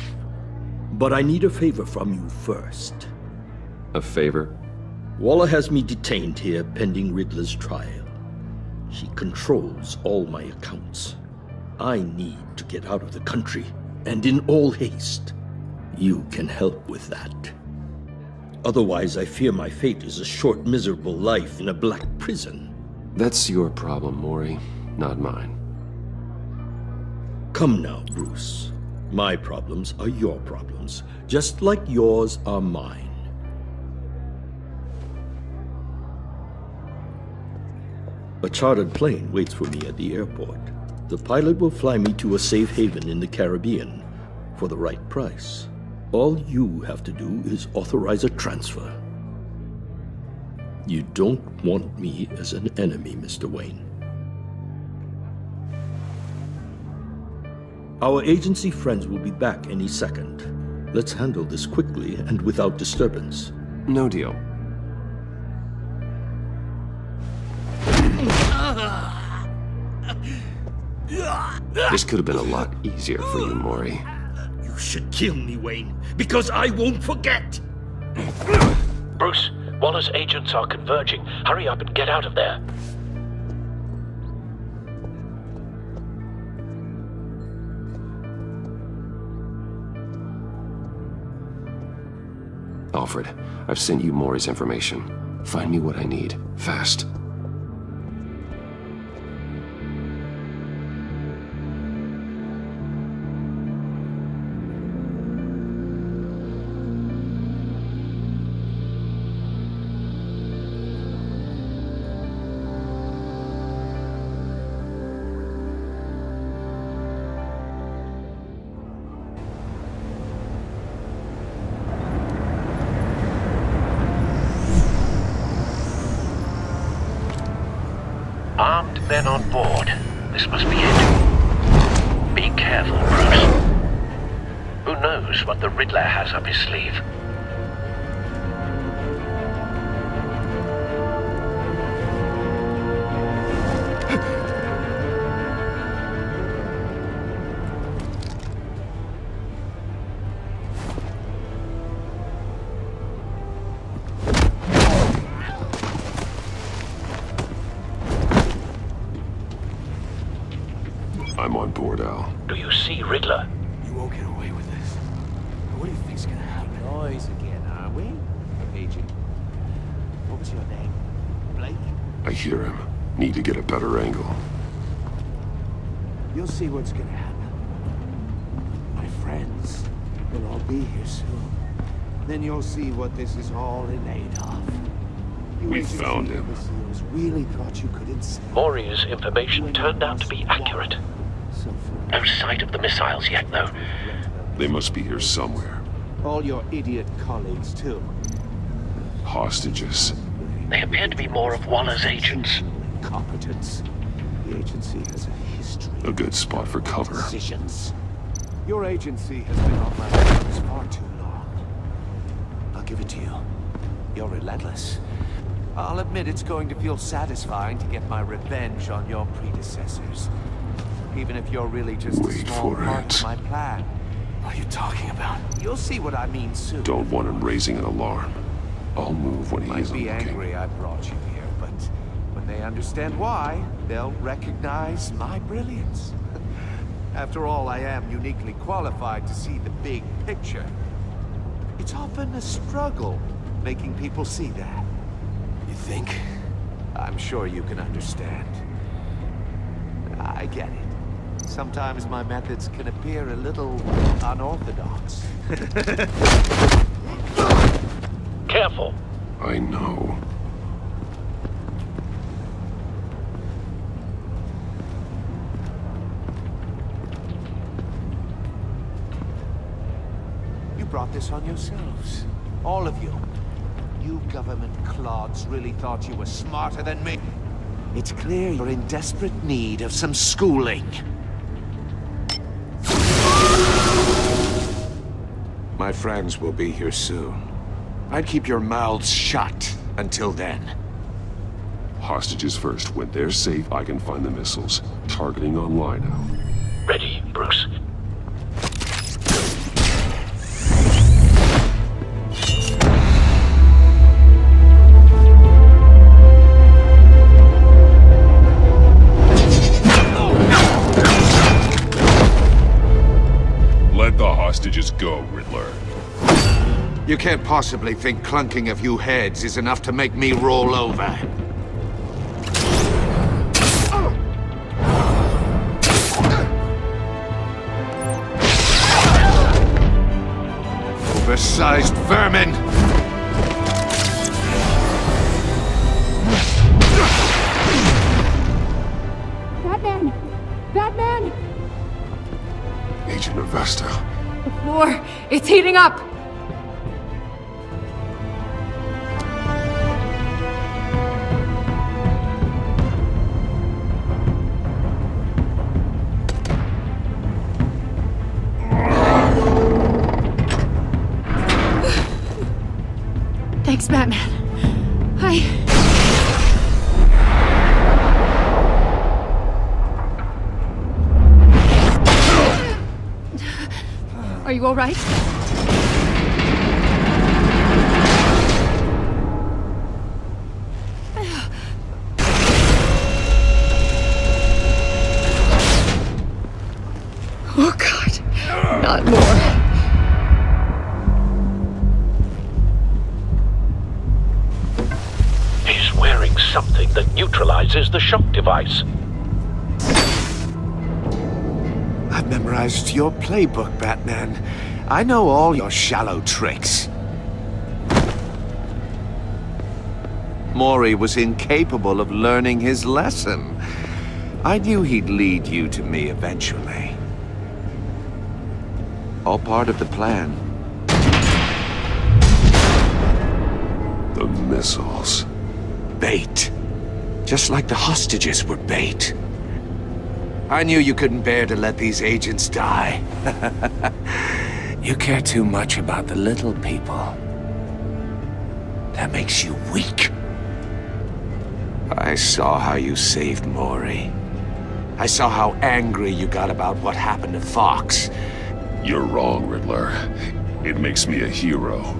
But I need a favor from you first. A favor? Waller has me detained here pending Riddler's trial. She controls all my accounts. I need to get out of the country, and in all haste. You can help with that. Otherwise, I fear my fate is a short, miserable life in a black prison. That's your problem, Maury, not mine. Come now, Bruce. My problems are your problems, just like yours are mine. A chartered plane waits for me at the airport. The pilot will fly me to a safe haven in the Caribbean for the right price. All you have to do is authorize a transfer. You don't want me as an enemy, Mr. Wayne. Our agency friends will be back any second. Let's handle this quickly and without disturbance. No deal. This could have been a lot easier for you, Maury. You should kill me, Wayne, because I won't forget! Bruce, Waller's agents are converging. Hurry up and get out of there. Alfred, I've sent you Maury's information. Find me what I need, fast. Armed men on board. This must be it. Be careful, Bruce. Who knows what the Riddler has up his sleeve? I'm on board, Al. Do you see Riddler? You won't get away with this. What do you think's gonna happen? Noise again, are we? Agent. What was your name? Blake? I hear him. Need to get a better angle. You'll see what's gonna happen. My friends will all be here soon. Then you'll see what this is all in aid of. We found him. Really thought you could insist. Maury's information turned out to be accurate. No sight of the missiles yet, though. They must be here somewhere. All your idiot colleagues, too. Hostages. They appear to be more of Waller's agents. Incompetence. The agency has a history. A good spot for cover. Decisions. Your agency has been on my nerves far too long. I'll give it to you. You're relentless. I'll admit it's going to feel satisfying to get my revenge on your predecessors. Even if you're really just a small part of my plan. What are you talking about? You'll see what I mean soon. Don't want him raising an alarm. I'll move when he Might isn't be looking. angry I brought you here, but when they understand why, they'll recognize my brilliance. After all, I am uniquely qualified to see the big picture. It's often a struggle making people see that. You think? I'm sure you can understand. I get it. Sometimes my methods can appear a little unorthodox. Careful. I know. You brought this on yourselves. All of you. You government clods really thought you were smarter than me. It's clear you're in desperate need of some schooling. My friends will be here soon. I'd keep your mouths shut until then. Hostages first. When they're safe, I can find the missiles. Targeting on Lino. Ready, Bruce. Let the hostages go, Riddler. You can't possibly think clunking a few heads is enough to make me roll over. Oversized vermin! Batman! Batman! Agent Avesta. The floor, it's heating up! Thanks, Batman. Are you all right? Oh, God. Not more. Something that neutralizes the shock device. I've memorized your playbook, Batman. I know all your shallow tricks. Mori was incapable of learning his lesson. I knew he'd lead you to me eventually. All part of the plan. The missiles. Bait. Just like the hostages were bait. I knew you couldn't bear to let these agents die. You care too much about the little people. That makes you weak. I saw how you saved Mori. I saw how angry you got about what happened to Fox. You're wrong, Riddler. It makes me a hero.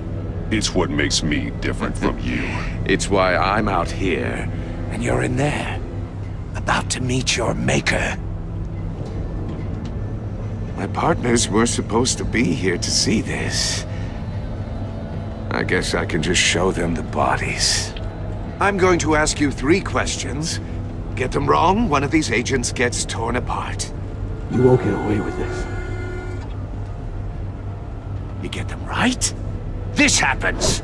It's what makes me different from you. It's why I'm out here, and you're in there. About to meet your maker. My partners were supposed to be here to see this. I guess I can just show them the bodies. I'm going to ask you 3 questions. Get them wrong, one of these agents gets torn apart. You won't get away with this. You get them right? This happens!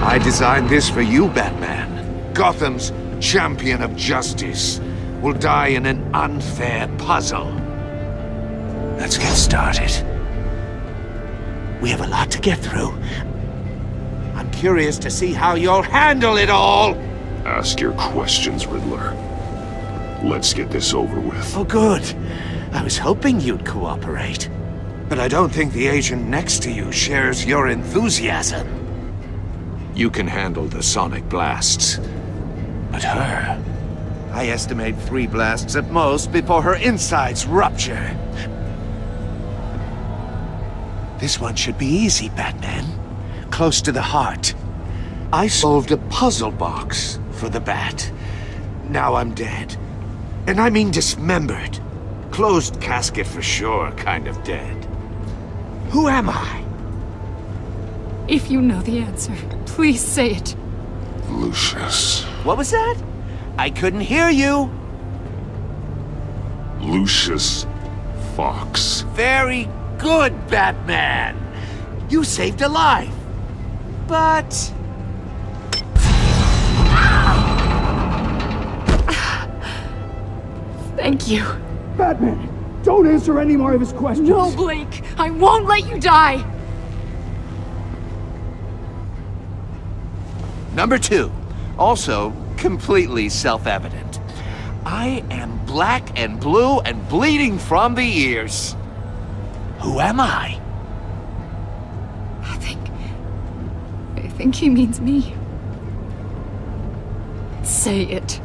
I designed this for you, Batman. Gotham's champion of justice will die in an unfair puzzle. Let's get started. We have a lot to get through. I'm curious to see how you'll handle it all! Ask your questions, Riddler. Let's get this over with. Oh, good. I was hoping you'd cooperate. But I don't think the agent next to you shares your enthusiasm. You can handle the sonic blasts. But her... I estimate 3 blasts at most before her insides rupture. This one should be easy, Batman. Close to the heart. I solved a puzzle box for the Bat. Now I'm dead. And I mean dismembered. Closed casket for sure, kind of dead. Who am I? If you know the answer, please say it. Lucius. What was that? I couldn't hear you. Lucius Fox. Very good, Batman. You saved a life. But... Thank you. Batman! Don't answer any more of his questions. No, Blake. I won't let you die. Number 2. Also completely self-evident. I am black and blue and bleeding from the ears. Who am I? I think he means me. Say it.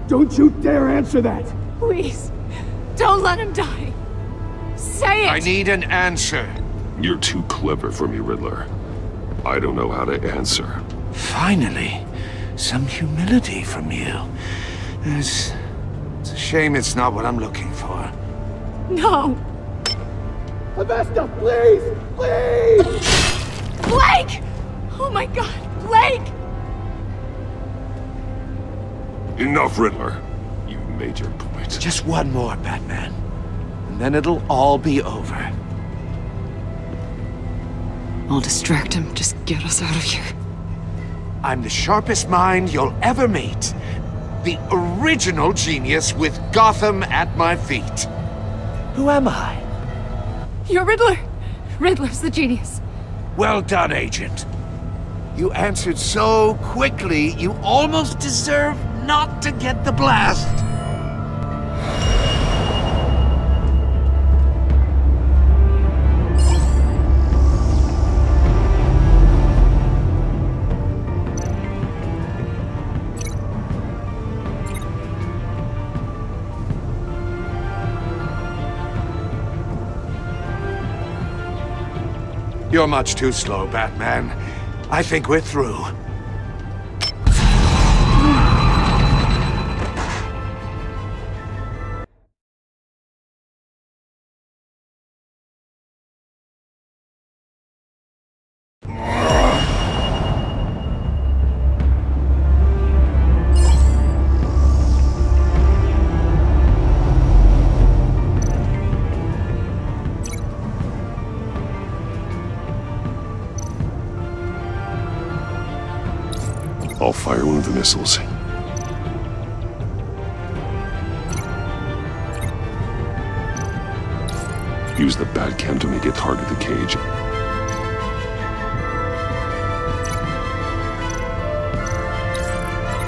Don't you dare answer that! Please, don't let him die. Say it! I need an answer. You're too clever for me, Riddler. I don't know how to answer. Finally, some humility from you. It's a shame it's not what I'm looking for. No. Avesta, please! Please! Blake! Oh my God, Blake! Enough, Riddler. You've made your point. Just one more, Batman. And then it'll all be over. I'll distract him. Just get us out of here. I'm the sharpest mind you'll ever meet. The original genius with Gotham at my feet. Who am I? You're Riddler. Riddler's the genius. Well done, Agent. You answered so quickly, you almost deserve not to get the blast. You're much too slow, Batman. I think we're through. I'll fire one of the missiles. Use the Batcam to make it target the cage.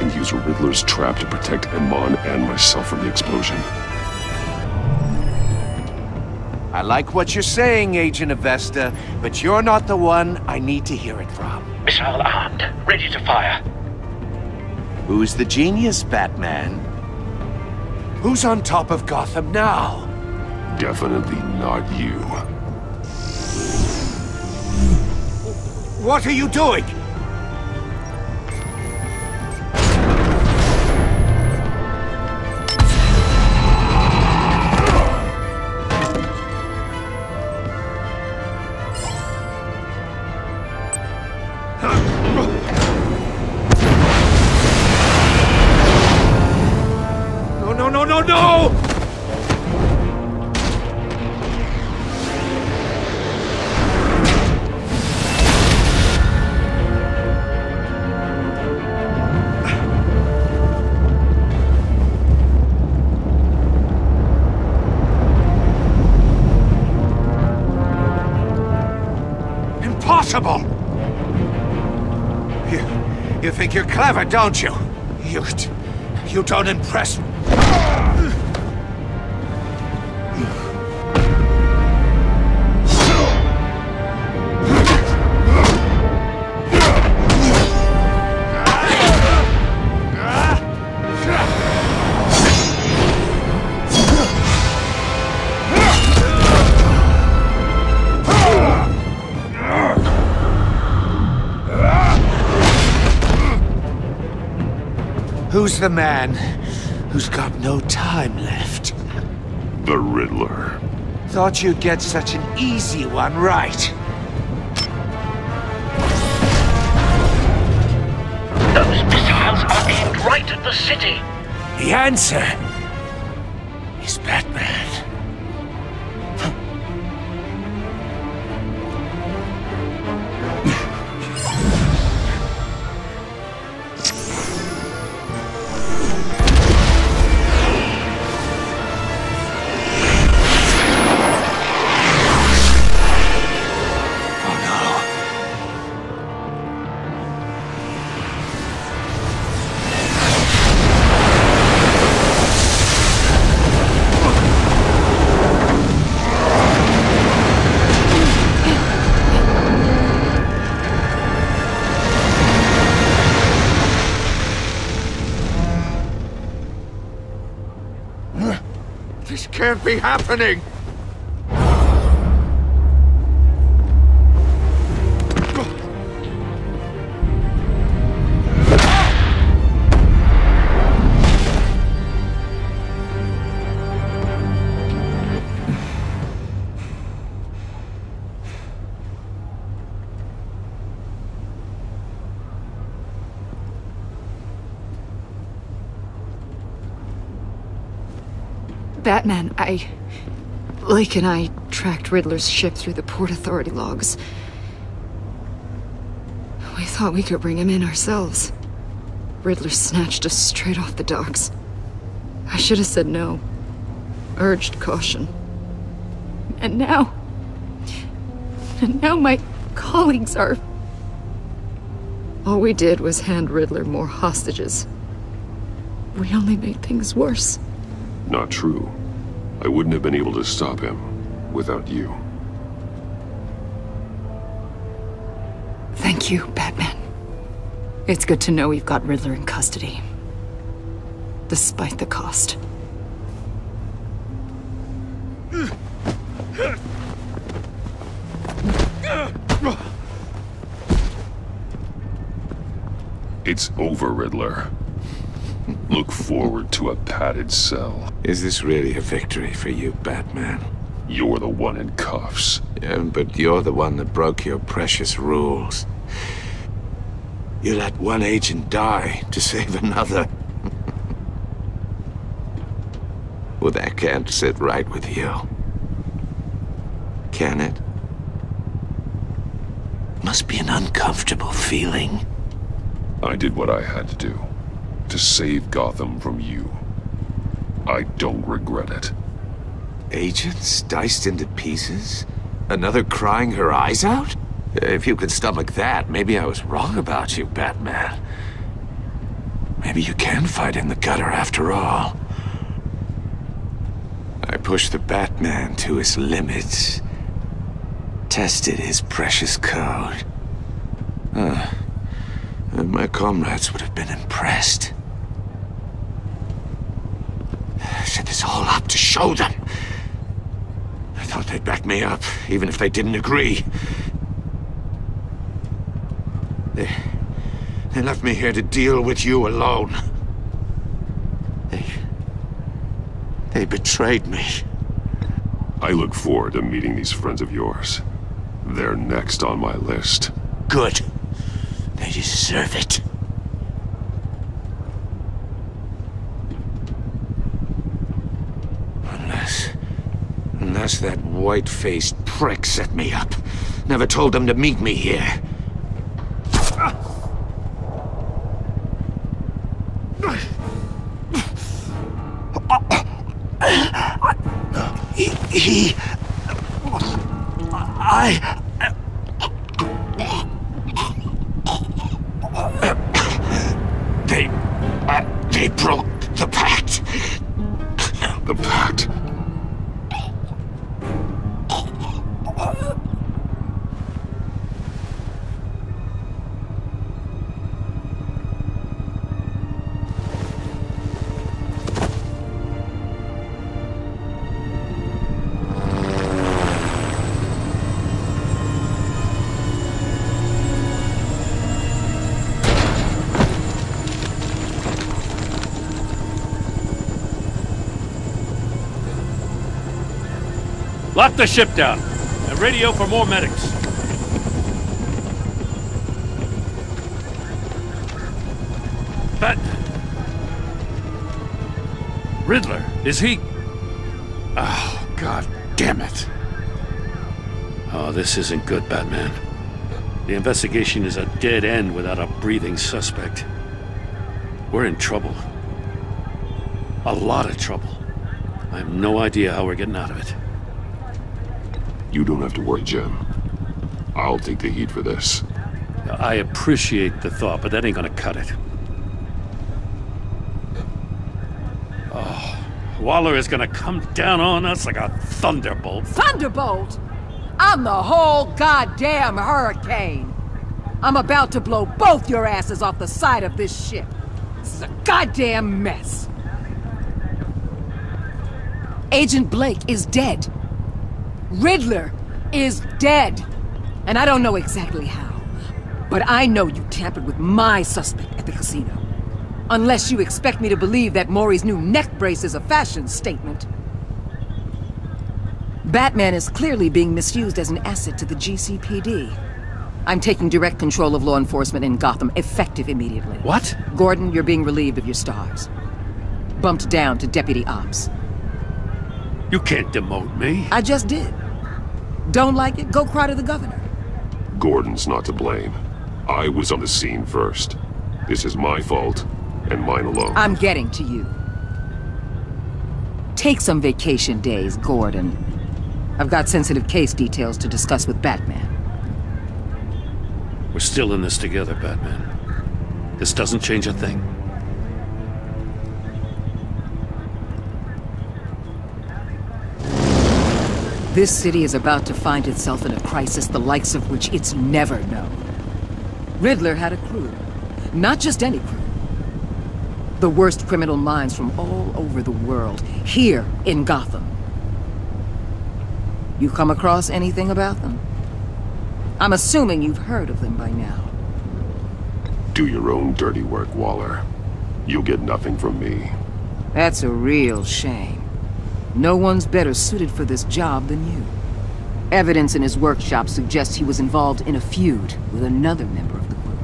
And use Riddler's trap to protect Iman and myself from the explosion. I like what you're saying, Agent Avesta, but you're not the one I need to hear it from. Missile armed, ready to fire. Who's the genius, Batman? Who's on top of Gotham now? Definitely not you. What are you doing? No! Impossible! You think you're clever, don't you? You don't impress me. Who's the man who's got no time left? The Riddler. Thought you'd get such an easy one right. Those missiles are aimed right at the city. The answer is Batman. can't be happening! Batman, Lake and I tracked Riddler's ship through the Port Authority logs. We thought we could bring him in ourselves. Riddler snatched us straight off the docks. I should have said no. Urged caution. And now my colleagues are... All we did was hand Riddler more hostages. We only made things worse. Not true. I wouldn't have been able to stop him without you. Thank you, Batman. It's good to know we've got Riddler in custody. Despite the cost. It's over, Riddler. Look forward to a padded cell. Is this really a victory for you, Batman? You're the one in cuffs. Yeah, but you're the one that broke your precious rules. You let one agent die to save another. Well, that can't sit right with you. Can it? Must be an uncomfortable feeling. I did what I had to do. To save Gotham from you. I don't regret it. Agents diced into pieces? Another crying her eyes out? If you could stomach that, maybe I was wrong about you, Batman. Maybe you can fight in the gutter after all. I pushed the Batman to his limits. Tested his precious code. And my comrades would have been impressed. I set this all up to show them. I thought they'd back me up, even if they didn't agree. They left me here to deal with you alone. They betrayed me. I look forward to meeting these friends of yours. They're next on my list. Good. They deserve it. Unless that white-faced prick set me up. Never told them to meet me here. They broke the pact. The pact? Lock the ship down and radio for more medics. Riddler, is he? Oh, God damn it. Oh, this isn't good, Batman. The investigation is a dead end without a breathing suspect. We're in trouble. A lot of trouble. I have no idea how we're getting out of it. You don't have to worry, Jim. I'll take the heat for this. I appreciate the thought, but that ain't gonna cut it. Oh, Waller is gonna come down on us like a thunderbolt. Thunderbolt? I'm the whole goddamn hurricane. I'm about to blow both your asses off the side of this ship. This is a goddamn mess. Agent Blake is dead. Riddler is dead. And I don't know exactly how, but I know you tampered with my suspect at the casino. Unless you expect me to believe that Maury's new neck brace is a fashion statement. Batman is clearly being misused as an asset to the GCPD. I'm taking direct control of law enforcement in Gotham, effective immediately. What? Gordon, you're being relieved of your stars. Bumped down to Deputy Ops. You can't demote me. I just did. Don't like it? Go cry to the governor. Gordon's not to blame. I was on the scene first. This is my fault, and mine alone. I'm getting to you. Take some vacation days, Gordon. I've got sensitive case details to discuss with Batman. We're still in this together, Batman. This doesn't change a thing. This city is about to find itself in a crisis the likes of which it's never known. Riddler had a crew. Not just any crew. The worst criminal minds from all over the world, here in Gotham. You come across anything about them? I'm assuming you've heard of them by now. Do your own dirty work, Waller. You'll get nothing from me. That's a real shame. No one's better suited for this job than you. Evidence in his workshop suggests he was involved in a feud with another member of the group.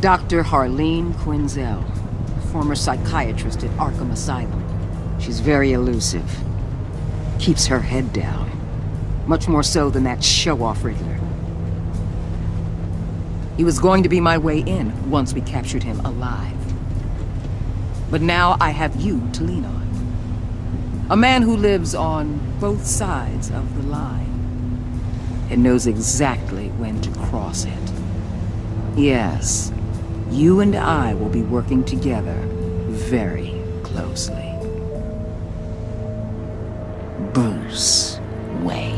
Dr. Harleen Quinzel, former psychiatrist at Arkham Asylum. She's very elusive. Keeps her head down. Much more so than that show-off Riddler. He was going to be my way in once we captured him alive. But now I have you to lean on. A man who lives on both sides of the line. And knows exactly when to cross it. Yes, you and I will be working together very closely. Bruce Wayne.